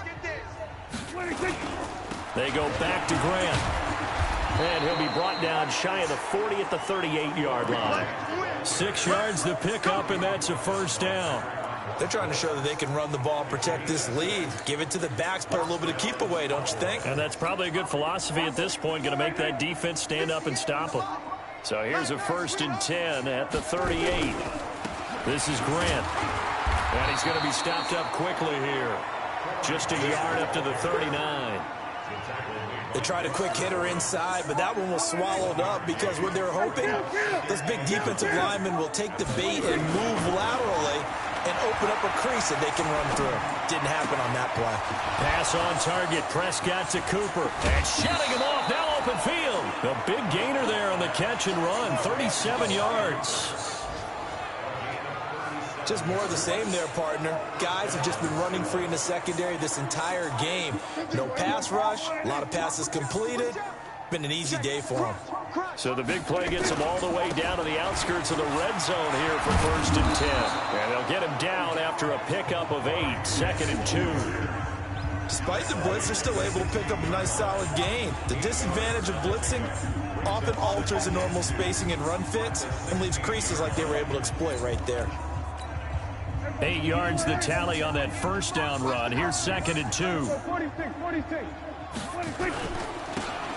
They go back to Grant. And he'll be brought down shy of the 40 at the 38-yard line. 6 yards to pick up, and that's a 1st down. They're trying to show that they can run the ball, protect this lead, give it to the backs, put a little bit of keep away, don't you think? And that's probably a good philosophy at this point, going to make that defense stand up and stop them. So here's a 1st and 10 at the 38. This is Grant. And he's going to be stopped up quickly here. Just a yard up to the 39. They tried a quick hitter inside, but that one was swallowed up because what they're hoping, those big defensive linemen will take the bait and move laterally and open up a crease that they can run through. Didn't happen on that play. Pass on target. Prescott to Cooper. And shutting him off. Now open field. The big gainer there on the catch and run. 37 yards. Just more of the same there, partner. Guys have just been running free in the secondary this entire game. No pass rush. A lot of passes completed. Been an easy day for them. So the big play gets them all the way down to the outskirts of the red zone here for 1st and 10. And they'll get him down after a pickup of 8. 2nd and 2. Despite the blitz, they're still able to pick up a nice solid gain. The disadvantage of blitzing often alters the normal spacing and run fits and leaves creases like they were able to exploit right there. 8 yards the tally on that 1st down run. Here's 2nd and 2. 46.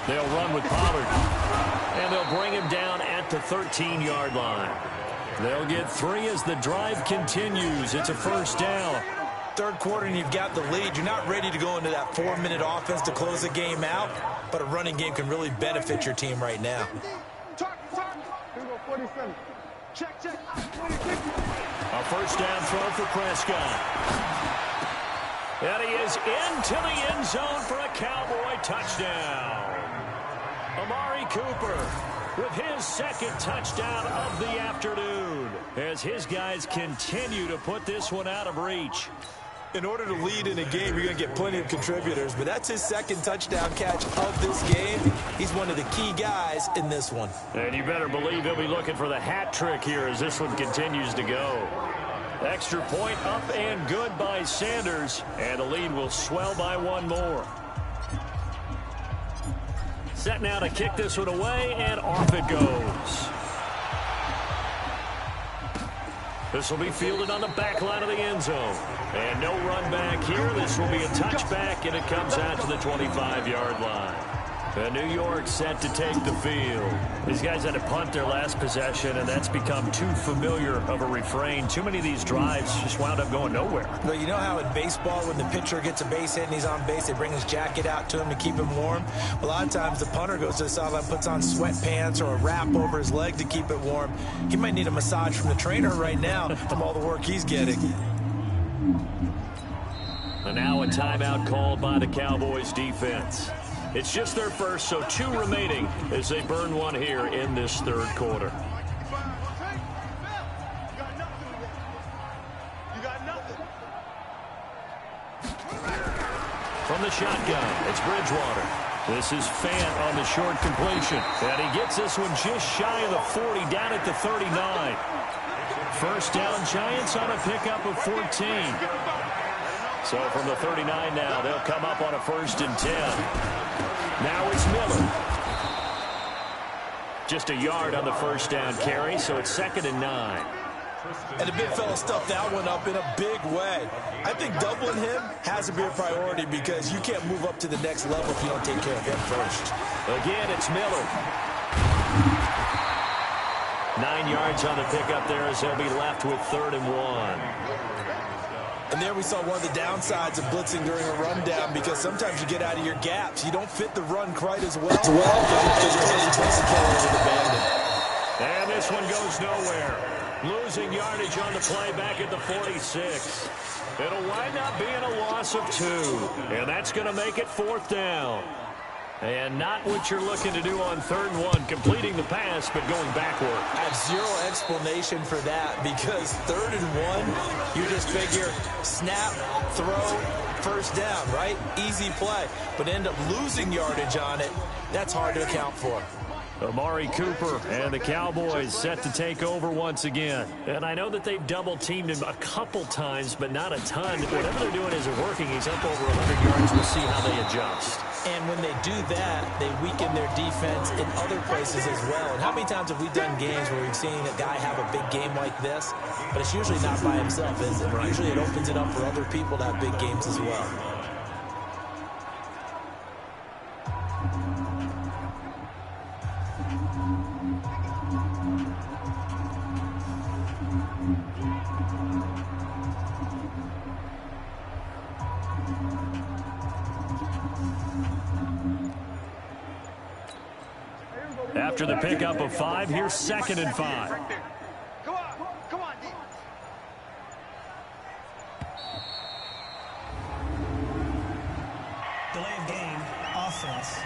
They'll run with Pollard. And they'll bring him down at the 13-yard line. They'll get 3 as the drive continues. It's a 1st down. Third quarter and you've got the lead. You're not ready to go into that 4-minute offense to close the game out, but a running game can really benefit your team right now. 47. Check. A 1st down throw for Prescott. And he is into the end zone for a Cowboy touchdown. Amari Cooper with his 2nd touchdown of the afternoon as his guys continue to put this one out of reach. In order to lead in a game, you're going to get plenty of contributors, but that's his 2nd touchdown catch of this game. He's one of the key guys in this one. And you better believe he'll be looking for the hat trick here as this one continues to go. Extra point up and good by Sanders, and the lead will swell by 1 more. Set now to kick this one away, and off it goes. This will be fielded on the back line of the end zone. And no run back here. This will be a touchback, and it comes out to the 25-yard line. New York set to take the field. These guys had to punt their last possession, and that's become too familiar of a refrain. Too many of these drives just wound up going nowhere. But you know how in baseball, when the pitcher gets a base hit and he's on base, they bring his jacket out to him to keep him warm? A lot of times the punter goes to the sideline, puts on sweatpants or a wrap over his leg to keep it warm. He might need a massage from the trainer right now from all the work he's getting. And now a timeout called by the Cowboys defense. It's just their first, so 2 remaining as they burn one here in this third quarter. From the shotgun, it's Bridgewater. This is Fant on the short completion. And he gets this one just shy of the 40, down at the 39. First down, Giants on a pickup of 14. So from the 39 now, they'll come up on a 1st and 10. Now it's Miller. Just a yard on the first down carry, so it's 2nd and 9. And the big fella stuffed that one up in a big way. I think doubling him has to be a priority because you can't move up to the next level if you don't take care of him first. Again, it's Miller. 9 yards on the pickup there as they'll be left with 3rd and 1. And there we saw one of the downsides of blitzing during a rundown because sometimes you get out of your gaps. You don't fit the run quite as well. And this one goes nowhere. Losing yardage on the play back at the 46. It'll wind up being a loss of 2. And that's going to make it 4th down. And not what you're looking to do on 3rd and 1, completing the pass, but going backward. I have zero explanation for that because 3rd and 1, you just figure snap, throw, first down, right? Easy play. But end up losing yardage on it. That's hard to account for. Amari Cooper and the Cowboys set to take over once again. And I know that they've double-teamed him a couple times, but not a ton. Whatever they're doing isn't working. He's up over 100 yards. We'll see how they adjust. And when they do that, they weaken their defense in other places as well. And how many times have we done games where we've seen a guy have a big game like this? But it's usually not by himself, is it? Right. Usually it opens it up for other people to have big games as well. After the pickup of 5, here's 2nd and 5. Come on, D. Delay of game, offense.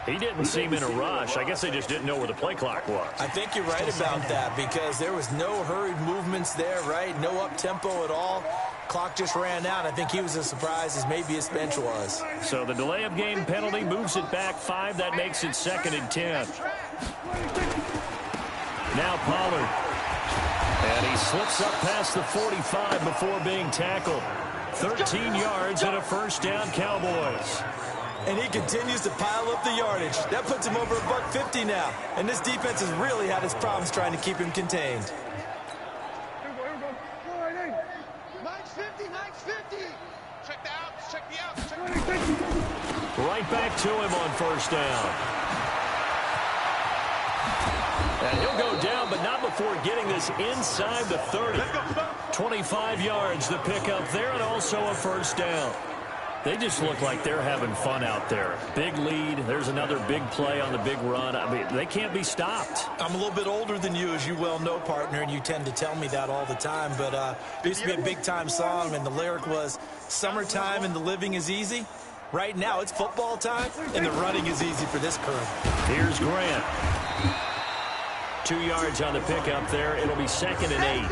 He didn't seem in a rush. I guess they just didn't know where the play clock was. I think you're right about that because there was no hurried movements there, right? No up-tempo at all. Clock just ran out. I think he was as surprised as maybe his bench was. So the delay of game penalty moves it back 5. That makes it 2nd and 10. Now Pollard. And he slips up past the 45 before being tackled. 13 yards and a first down, Cowboys. And he continues to pile up the yardage. That puts him over $150 now. And this defense has really had its problems trying to keep him contained. Right back to him on first down. And he'll go down, but not before getting this inside the 30. 25 yards to pick up there, and also a first down. They just look like they're having fun out there. Big lead. There's another big play on the big run. I mean, they can't be stopped. I'm a little bit older than you, as you well know, partner, and you tend to tell me that all the time. But it used to be a big-time song, and the lyric was, "Summertime and the living is easy." Right now, it's football time, and the running is easy for this crew. Here's Grant. 2 yards on the pickup there. It'll be 2nd and 8.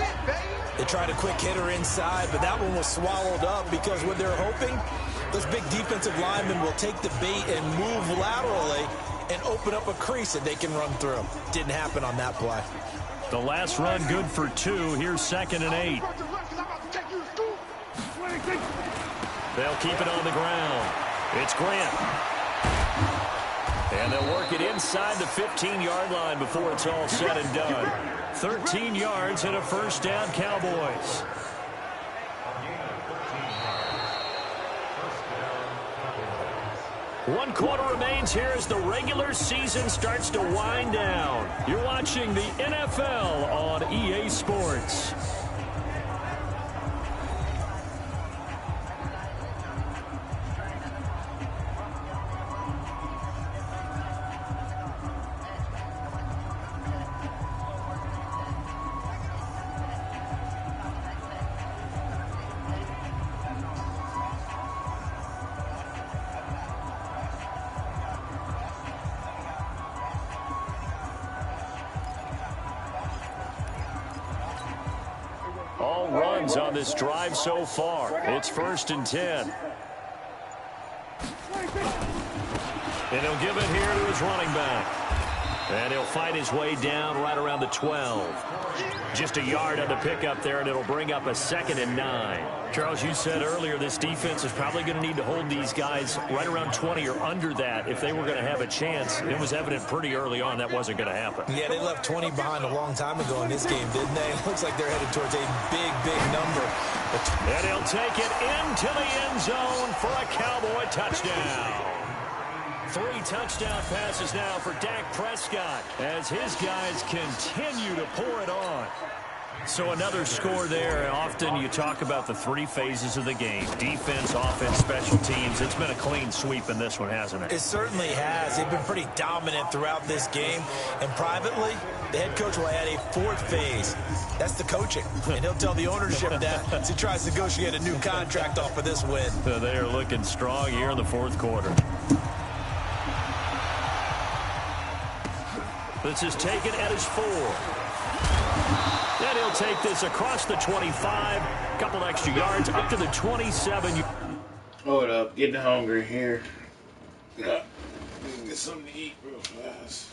They tried a quick hitter inside, but that one was swallowed up because what they're hoping, those big defensive linemen will take the bait and move laterally and open up a crease that they can run through. Didn't happen on that play. The last run good for 2. Here's 2nd and 8. They'll keep it on the ground. It's Grant. And they'll work it inside the 15-yard line before it's all said and done. 13 yards and a first down, Cowboys. 1 quarter remains here as the regular season starts to wind down. You're watching the NFL on EA Sports. All runs on this drive so far. It's 1st and 10. And he'll give it here to his running back. And he'll fight his way down right around the 12. Just a yard on the pickup there, and it'll bring up a 2nd and 9. Charles, you said earlier this defense is probably going to need to hold these guys right around 20 or under that if they were going to have a chance. It was evident pretty early on that wasn't going to happen. Yeah, they left 20 behind a long time ago in this game, didn't they? It looks like they're headed towards a big, big number. And he'll take it into the end zone for a Cowboy touchdown. 3 touchdown passes now for Dak Prescott as his guys continue to pour it on. So another score there. Often you talk about the 3 phases of the game: defense, offense, special teams. It's been a clean sweep in this one, hasn't it? It certainly has. They've been pretty dominant throughout this game. And privately, the head coach will add a 4th phase. That's the coaching. And he'll tell the ownership that as he tries to negotiate a new contract off of this win. So they are looking strong here in the 4th quarter. This is taken at his 4. And he'll take this across the 25. Couple extra yards up to the 27. Hold up, getting hungry here. Get something to eat real fast.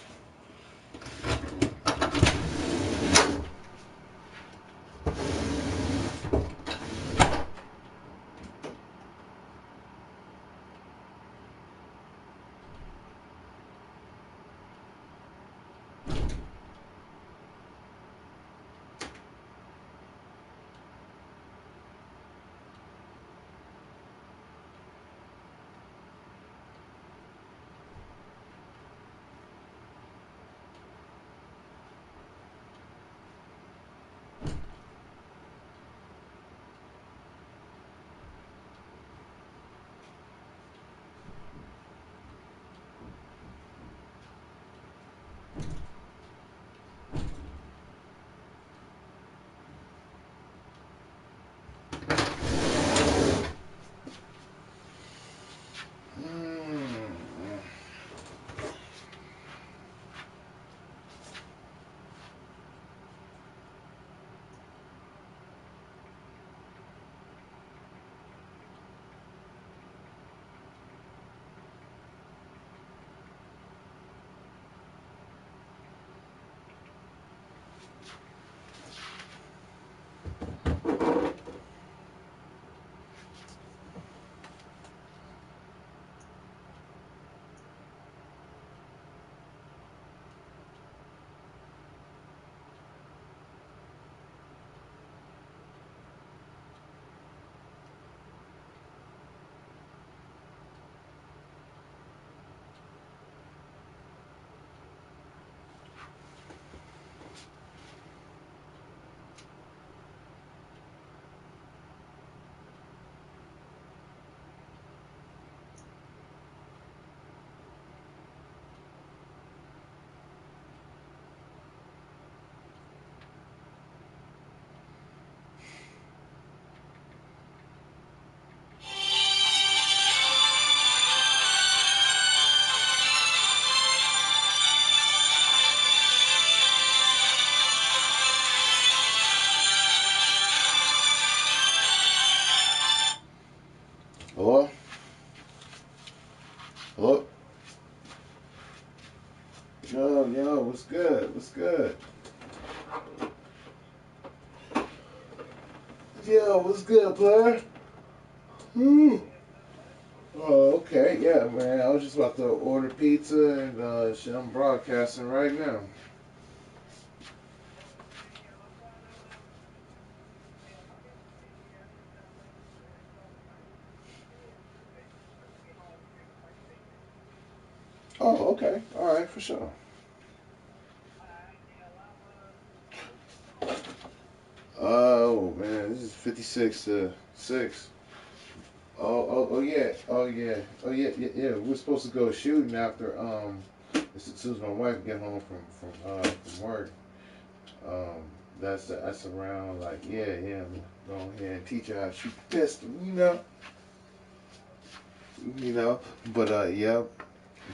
Hello? Hello? Yo, what's good? What's good? Yo, what's good, player? Oh, okay, yeah, man. I was just about to order pizza and shit. I'm broadcasting right now. Oh, okay. All right, for sure. Oh man, this is 56-6. Oh yeah, yeah. We're supposed to go shooting after as soon as my wife get home from work. Um, that's around like yeah. I'm gonna go ahead and teach her how to shoot the pistol, you know.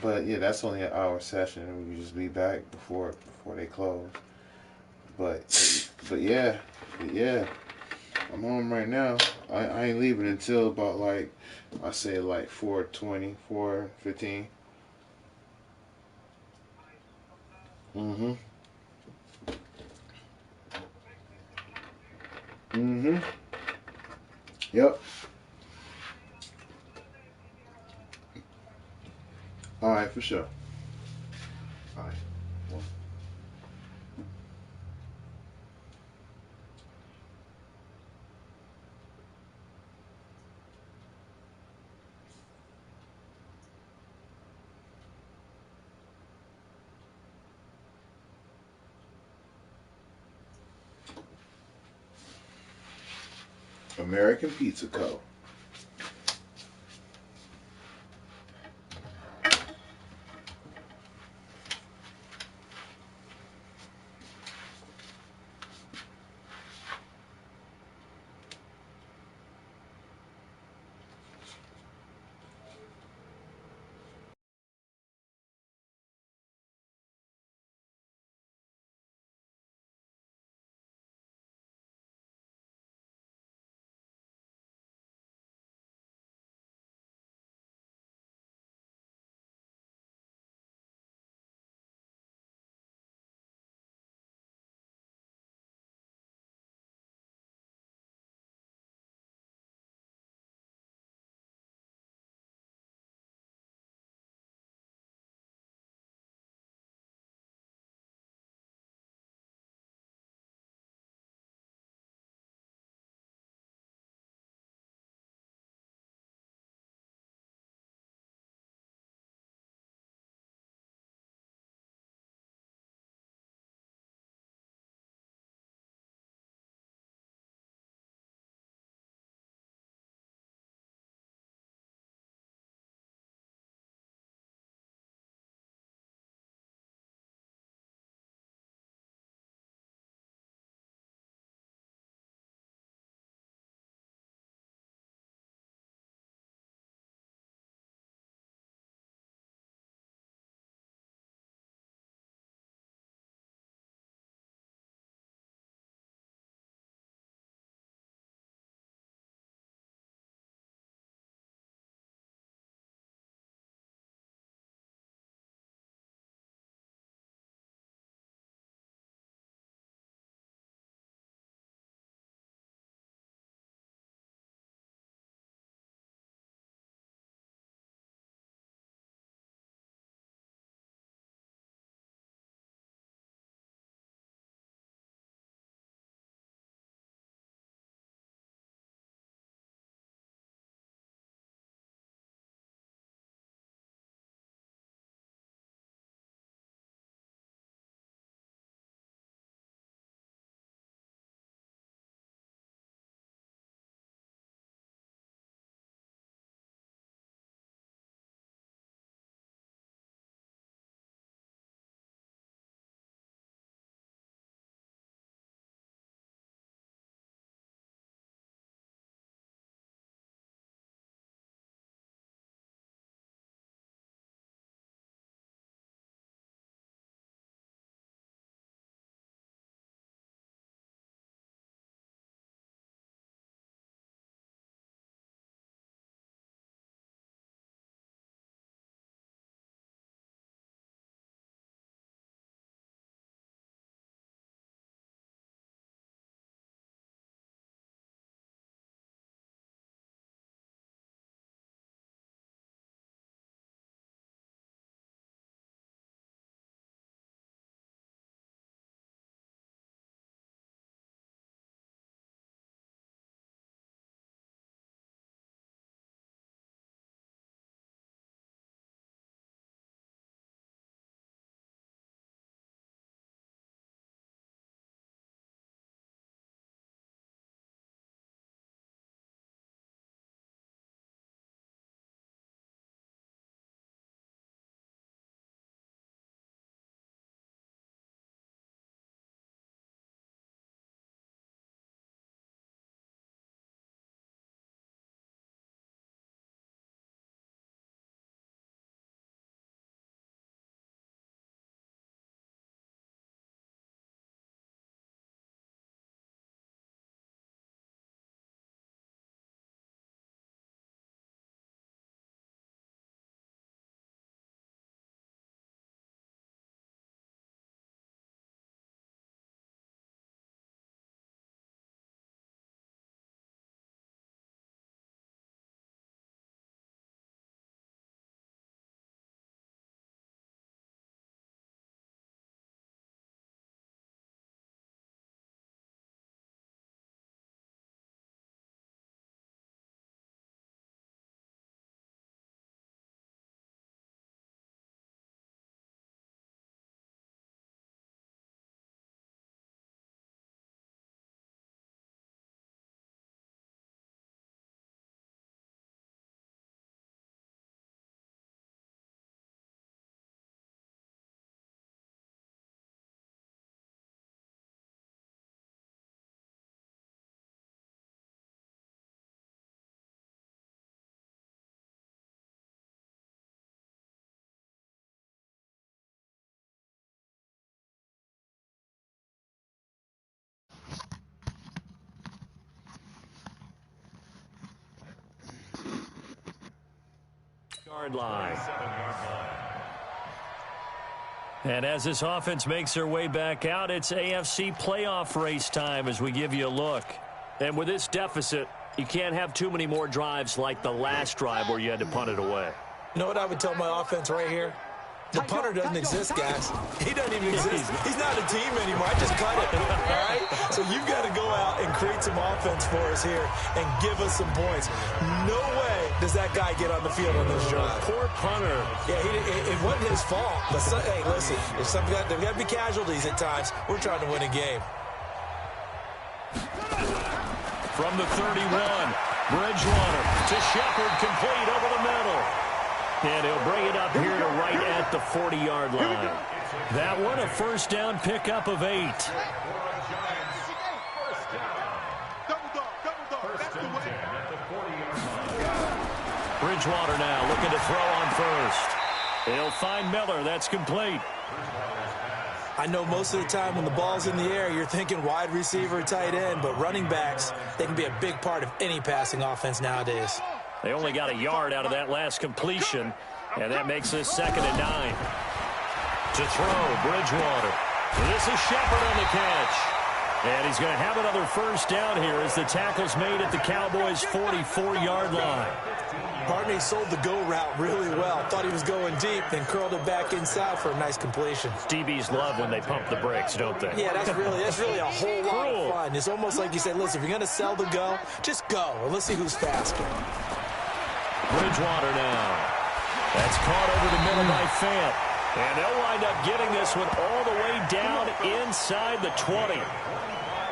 But yeah, that's only an hour session, and we can just be back before they close. But yeah. I'm home right now. I ain't leaving until about like I say like 4:20, 4:15. Mm-hmm. Mm-hmm. Yep. All right, for sure. All right. Well, American Pizza Co. Yard line. And as this offense makes their way back out, it's AFC playoff race time as we give you a look. And with this deficit, you can't have too many more drives like the last drive where you had to punt it away. You know what I would tell my offense right here? The punter doesn't exist, guys. He doesn't even exist. He's not a team anymore. I just cut it, all right? So you've got to go out and create some offense for us here and give us some points. No way does that guy get on the field on this drive. Poor punter. Yeah, it wasn't his fault. But hey, listen, there's got to be casualties at times. We're trying to win a game. From the 31, Bridgewater to Shepard, complete over the middle. And he'll bring it up here to right at the 40-yard line. That one, a first down pickup of 8. Bridgewater now looking to throw on first. He'll find Miller. That's complete. I know most of the time when the ball's in the air, you're thinking wide receiver, tight end, but running backs, they can be a big part of any passing offense nowadays. They only got a yard out of that last completion, and that makes this 2nd and 9. To throw, Bridgewater. This is Shepard on the catch. And he's going to have another first down here as the tackle's made at the Cowboys' 44-yard line. Partney sold the go route really well. Thought he was going deep, then curled it back inside for a nice completion. DBs love when they pump the brakes, don't they? Yeah, that's really a whole lot of fun. It's almost like you say, listen, if you're going to sell the go, just go, and let's see who's faster. Bridgewater now. That's caught over the middle by Fant. And they'll wind up getting this one all the way down inside the 20.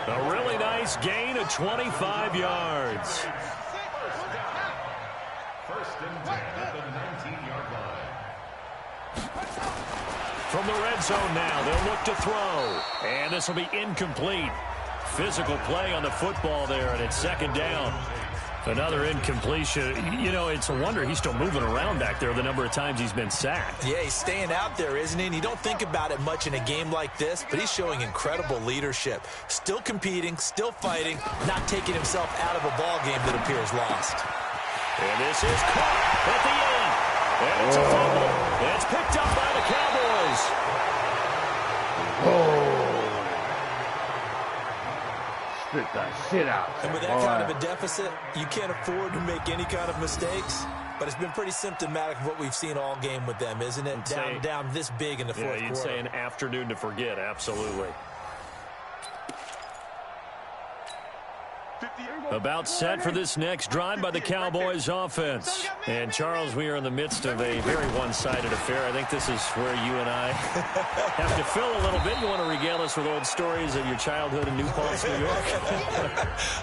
A really nice gain of 25 yards. First and 10 at the 19-yard line. From the red zone now, they'll look to throw. And this will be incomplete. Physical play on the football there, and it's 2nd down. Another incompletion. You know, it's a wonder he's still moving around back there the number of times he's been sacked. Yeah, he's staying out there, isn't he? And you don't think about it much in a game like this, but he's showing incredible leadership. Still competing, still fighting, not taking himself out of a ball game that appears lost. And this is caught at the end. And it's a fumble. It's picked up by the Cowboys. Spit that shit out. And with that kind of a deficit, you can't afford to make any kind of mistakes. But it's been pretty symptomatic of what we've seen all game with them, isn't it? Down this big in the fourth quarter. You'd say an afternoon to forget, absolutely. About set for this next drive by the Cowboys offense. And, Charles, we are in the midst of a very one-sided affair. I think this is where you and I have to fill a little bit. You want to regale us with old stories of your childhood in New Paltz, New York?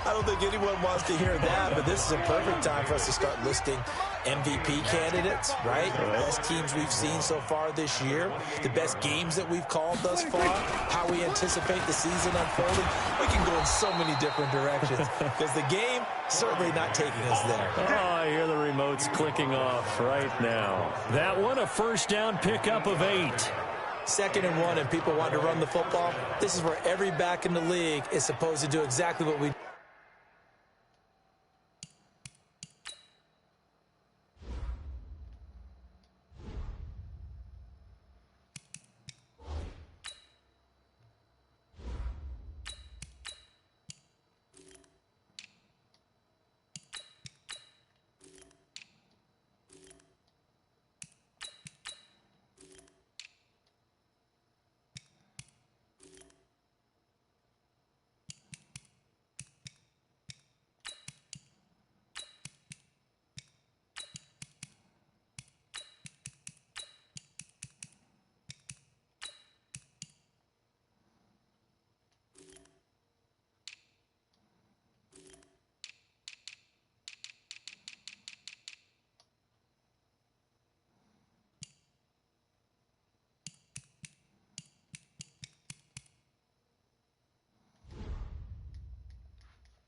I don't think anyone wants to hear that, but this is a perfect time for us to start listing MVP candidates, right? The best teams we've seen so far this year, the best games that we've called thus far, how we anticipate the season unfolding. We can go in so many different directions because the game certainly not taking us there. Oh, I hear the remotes clicking off right now. That one, a first down pickup of 8. 2nd and 1, and people want to run the football. This is where every back in the league is supposed to do exactly what we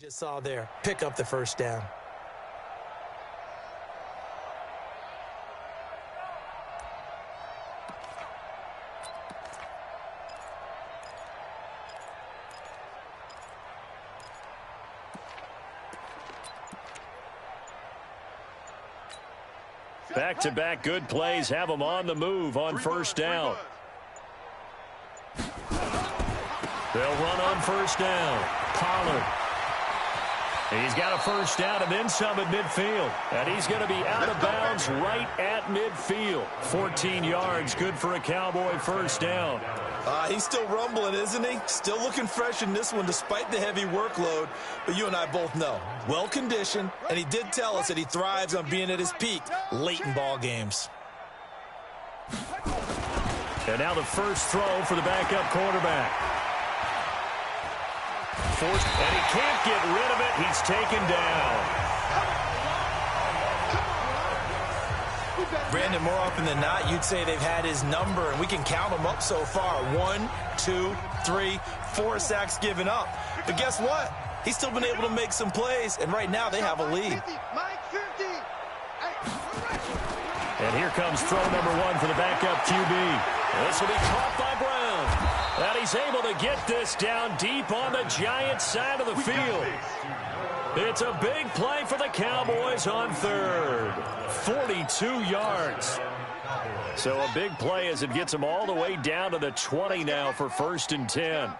just saw there. Pick up the first down. Back-to-back good plays have them on the move on first down. They'll run on first down. Pollard. He's got a first down and then some at midfield. And he's going to be out of bounds right at midfield. 14 yards, good for a Cowboy first down. He's still rumbling, isn't he? Still looking fresh in this one despite the heavy workload. But you and I both know, well-conditioned, and he did tell us that he thrives on being at his peak late in ball games. And now the first throw for the backup quarterback. Forced, and he can't get rid of it. He's taken down. Brandon, more often than not, you'd say they've had his number, and we can count them up so far. 1, 2, 3, 4 sacks given up. But guess what? He's still been able to make some plays, and right now they have a lead. And here comes throw number 1 for the backup QB. This will be caught by Brown. And he's able to get this down deep on the Giants side of the field. It's a big play for the Cowboys on third. 42 yards. So a big play as it gets them all the way down to the 20 now for 1st and 10.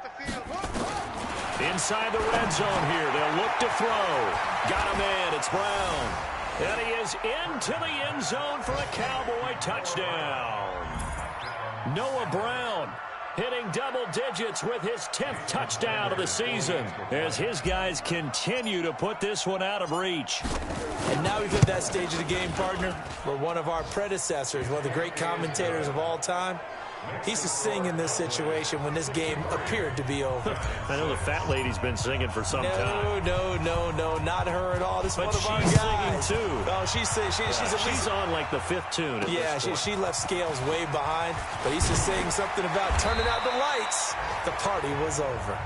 Inside the red zone here. They'll look to throw. Got a man. It's Brown. And he is into the end zone for a Cowboy touchdown. Noah Brown hitting double digits with his 10th touchdown of the season as his guys continue to put this one out of reach. And now we've hit that stage of the game, partner, where one of our predecessors, one of the great commentators of all time, he used to sing in this situation when this game appeared to be over. I know the fat lady's been singing for some time. No, not her at all. This is one of our guys. She's singing too. Oh, she's on like the 5th tune. Yeah, she left Scales way behind, but he's just saying something about turning out the lights. The party was over.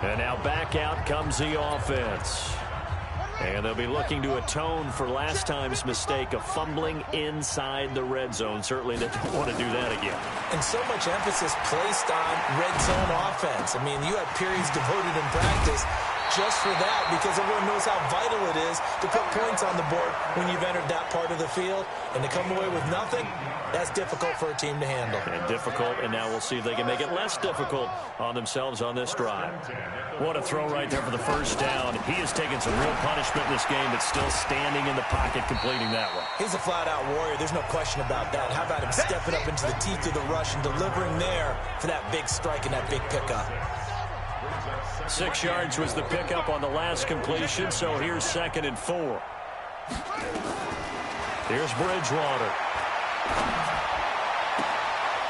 And now back out comes the offense. And they'll be looking to atone for last time's mistake of fumbling inside the red zone. Certainly they don't want to do that again. And so much emphasis placed on red zone offense. I mean, you have periods devoted in practice just for that because everyone knows how vital it is to put points on the board when you've entered that part of the field. And to come away with nothing, that's difficult for a team to handle. And difficult, and now we'll see if they can make it less difficult on themselves on this drive. What a throw right there for the first down. He has taken some real punishment in this game, but still standing in the pocket completing that one. He's a flat-out warrior. There's no question about that. How about him stepping up into the teeth of the rush and delivering there for that big strike and that big pickup? 6 yards was the pickup on the last completion, so here's 2nd and 4. Here's Bridgewater.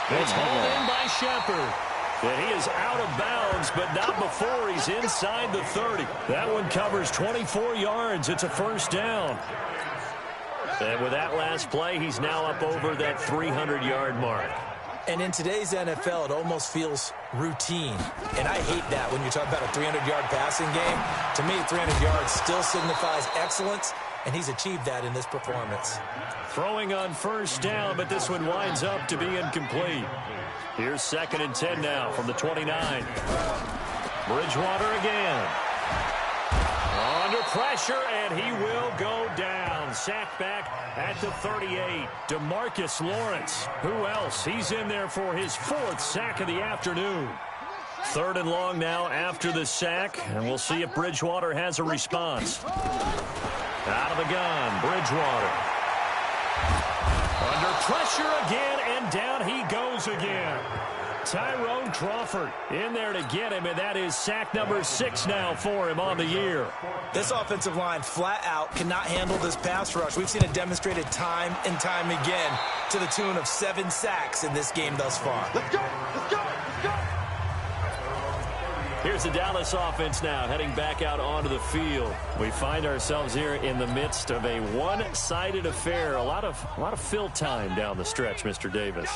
It's hauled in by Shepard. And he is out of bounds, but not before he's inside the 30. That one covers 24 yards. It's a first down. And with that last play, he's now up over that 300-yard mark. And in today's NFL, it almost feels routine. And I hate that when you talk about a 300-yard passing game. To me, 300 yards still signifies excellence, and he's achieved that in this performance. Throwing on first down, but this one winds up to be incomplete. Here's 2nd and 10 now from the 29. Bridgewater again. Under pressure, and he will go down. Sacked back at the 38. DeMarcus Lawrence. Who else? He's in there for his 4th sack of the afternoon. 3rd and long now after the sack, and we'll see if Bridgewater has a response. Out of the gun, Bridgewater. Under pressure again, and down he goes again. Tyrone Crawford in there to get him, and that is sack number 6 now for him on the year. This offensive line flat out cannot handle this pass rush. We've seen it demonstrated time and time again to the tune of 7 sacks in this game thus far. Let's go! Let's go! Let's go! Here's the Dallas offense now heading back out onto the field. We find ourselves here in the midst of a one-sided affair. A lot of fill time down the stretch, Mr. Davis.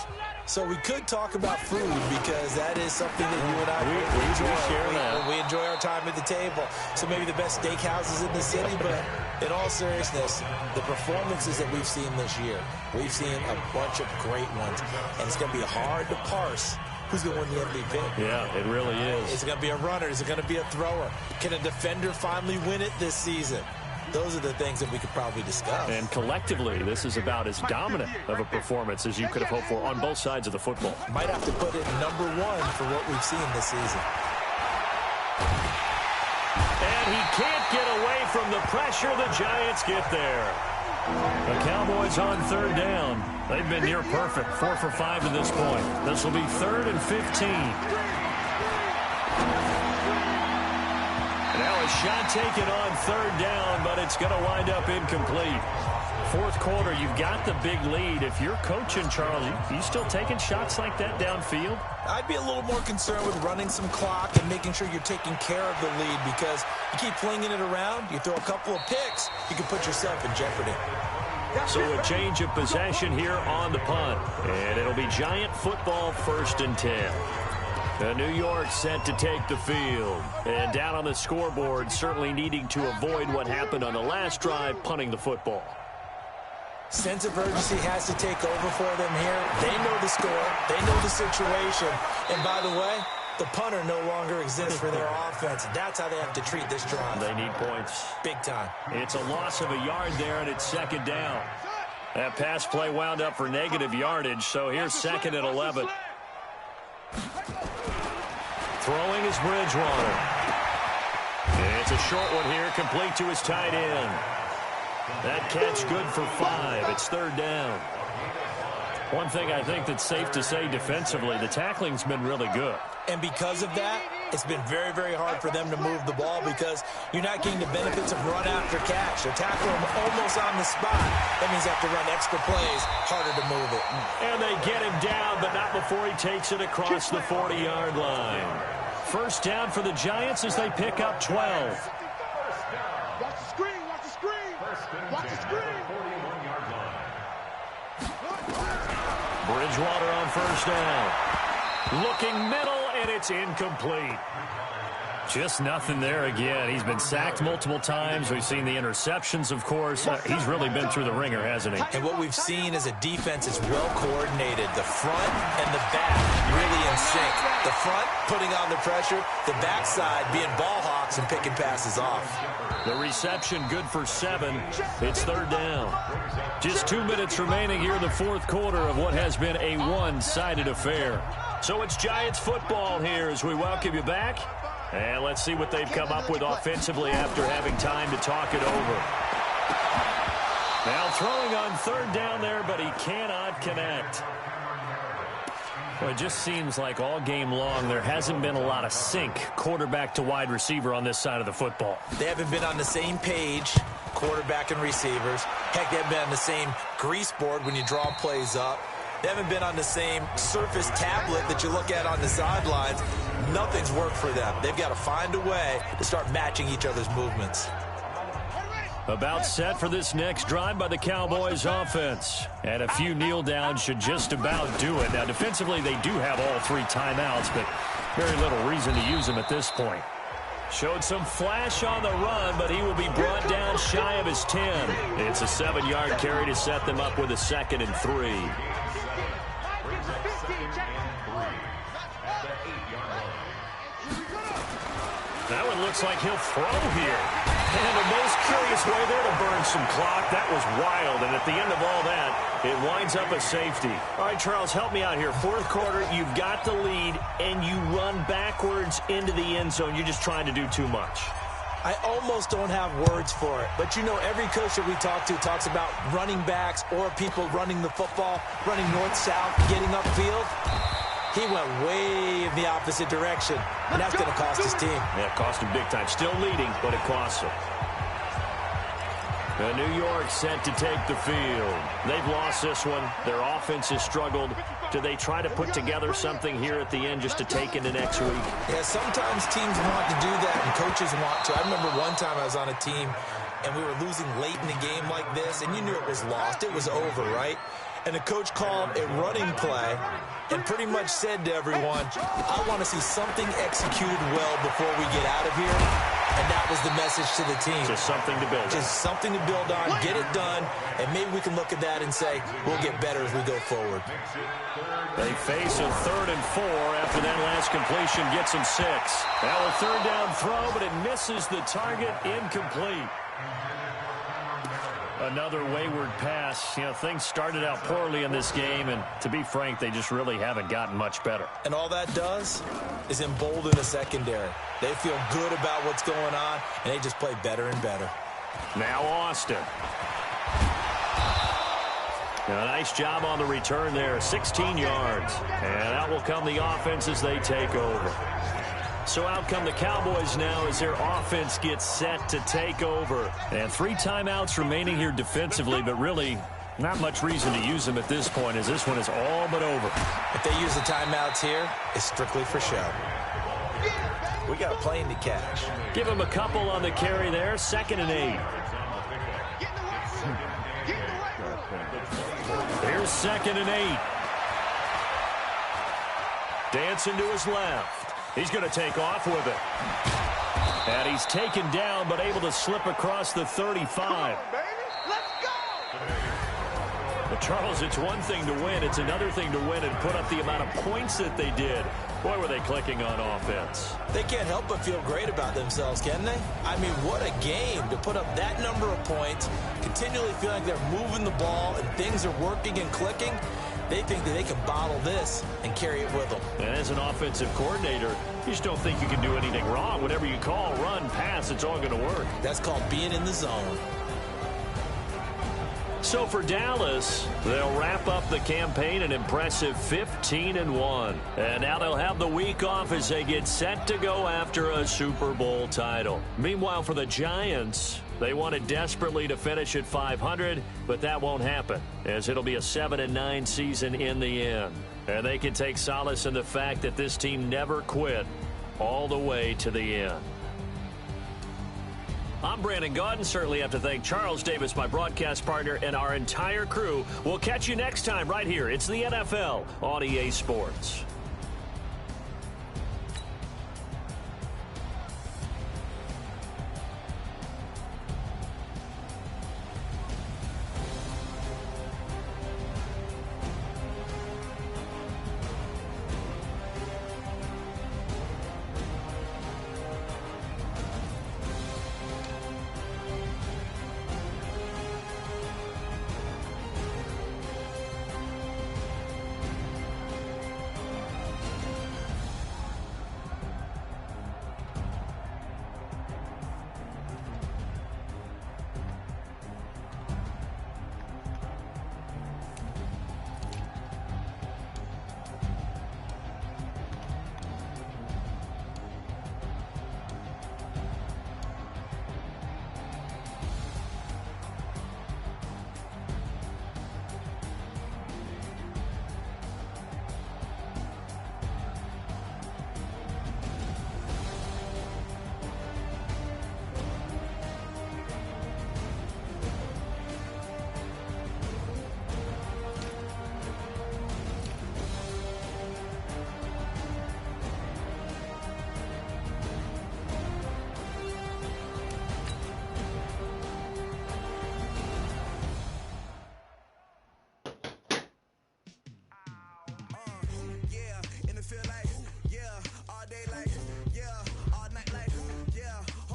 So we could talk about food because that is something that you and I enjoy. We enjoy our time at the table. So maybe the best steakhouses in the city, but in all seriousness, the performances that we've seen this year, we've seen a bunch of great ones, and it's going to be hard to parse who's going to win the MVP? Yeah, it really is. Is it going to be a runner? Is it going to be a thrower? Can a defender finally win it this season? Those are the things that we could probably discuss. And collectively, this is about as dominant of a performance as you could have hoped for on both sides of the football. Might have to put it number one for what we've seen this season. And he can't get away from the pressure. The Giants get there. The Cowboys on third down. They've been near perfect, 4 for 5 to this point. This will be 3rd and 15. Now a shot taken on third down, but it's going to wind up incomplete. Fourth quarter, you've got the big lead. If you're coaching, Charles, you still taking shots like that downfield? I'd be a little more concerned with running some clock and making sure you're taking care of the lead, because you keep flinging it around, you throw a couple of picks, you can put yourself in jeopardy. So a change of possession here on the punt. And it'll be Giant football, 1st and 10. New York set to take the field. And down on the scoreboard, certainly needing to avoid what happened on the last drive, punting the football. Sense of urgency has to take over for them here. They know the score. They know the situation. And by the way, the punter no longer exists for their offense. That's how they have to treat this drive. They need points. Big time. It's a loss of a yard there, and it's 2nd down. That pass play wound up for negative yardage, so here's 2nd and 11. Throwing is Bridgewater. It's a short one here, complete to his tight end. That catch good for 5. It's 3rd down. One thing I think that's safe to say defensively, the tackling's been really good. And because of that, it's been very, very hard for them to move the ball, because you're not getting the benefits of run after catch. They're tackling them almost on the spot. That means they have to run extra plays, harder to move it. And they get him down, but not before he takes it across the 40-yard line. 1st down for the Giants as they pick up 12. Watch the screen, watch the screen. Watch the screen. Bridgewater on 1st down. Looking middle, and it's incomplete. Just nothing there again. He's been sacked multiple times. We've seen the interceptions, of course. He's really been through the ringer, hasn't he? And what we've seen is a defense that's well coordinated. The front and the back really in sync. The front putting on the pressure, the backside being ball hawks and picking passes off. The reception good for 7. It's 3rd down. Just 2 minutes remaining here in the 4th quarter of what has been a one-sided affair. So it's Giants football here as we welcome you back. And let's see what they've come up with offensively after having time to talk it over. Now throwing on 3rd down there, but he cannot connect. Well, it just seems like all game long there hasn't been a lot of sync quarterback to wide receiver on this side of the football. They haven't been on the same page, quarterback and receivers. Heck, they haven't been on the same grease board when you draw plays up. They haven't been on the same surface tablet that you look at on the sidelines. Nothing's worked for them. They've got to find a way to start matching each other's movements. About set for this next drive by the Cowboys offense. And a few kneel downs should just about do it. Now, defensively, they do have all 3 timeouts, but very little reason to use them at this point. Showed some flash on the run, but he will be brought down shy of his 10. It's a 7-yard carry to set them up with a 2nd and 3. That one looks like he'll throw here. And the most curious way there to burn some clock. That was wild. And at the end of all that, it winds up a safety. All right, Charles, help me out here. 4th quarter, you've got the lead, and you run backwards into the end zone. You're just trying to do too much. I almost don't have words for it. But, you know, every coach that we talk to talks about running backs or people running the football, running north-south, getting upfield. He went way in the opposite direction, and that's going to cost his team. Yeah, it cost him big time. Still leading, but it costs him. New York set to take the field. They've lost this one. Their offense has struggled. Do they try to put together something here at the end just to take into next week? Yeah, sometimes teams want to do that, and coaches want to. I remember one time I was on a team, and we were losing late in the game like this, and you knew it was lost. It was over, right? And the coach called a running play and pretty much said to everyone, I want to see something executed well before we get out of here. And that was the message to the team. Just something to build on. Just something to build on, get it done, and maybe we can look at that and say, we'll get better as we go forward. They face a 3rd and 4 after that last completion gets them 6. Now a 3rd down throw, but it misses the target, incomplete. Another wayward pass. You know, things started out poorly in this game, and to be frank, they just really haven't gotten much better. And all that does is embolden the secondary. They feel good about what's going on, and they just play better and better. Now Austin. A nice job on the return there, 16 yards. And out will come the offense as they take over. So out come the Cowboys now as their offense gets set to take over. And 3 timeouts remaining here defensively, but really not much reason to use them at this point as this one is all but over. If they use the timeouts here, it's strictly for show. We got a plane to catch. Give them a couple on the carry there, 2nd and 8. Here's 2nd and 8. Dancing to his left. He's going to take off with it. And he's taken down, but able to slip across the 35. But Charles, it's one thing to win. It's another thing to win and put up the amount of points that they did. Boy, were they clicking on offense. They can't help but feel great about themselves, can they? I mean, what a game to put up that number of points, continually feeling like they're moving the ball and things are working and clicking. They think that they can bottle this and carry it with them. And as an offensive coordinator, you just don't think you can do anything wrong. Whatever you call, run, pass, it's all going to work. That's called being in the zone. So for Dallas, they'll wrap up the campaign an impressive 15-1. And now they'll have the week off as they get set to go after a Super Bowl title. Meanwhile, for the Giants, they wanted desperately to finish at 500, but that won't happen, as it'll be a 7-9 season in the end. And they can take solace in the fact that this team never quit all the way to the end. I'm Brandon Gaudin. Certainly have to thank Charles Davis, my broadcast partner, and our entire crew. We'll catch you next time right here. It's the NFL on EA Sports.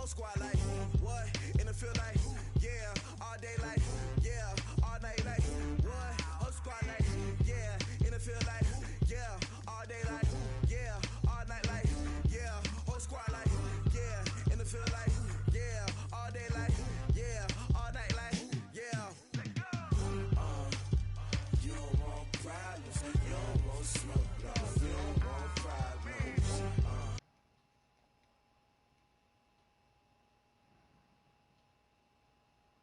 Squad like, what? In the field like, yeah, all day like,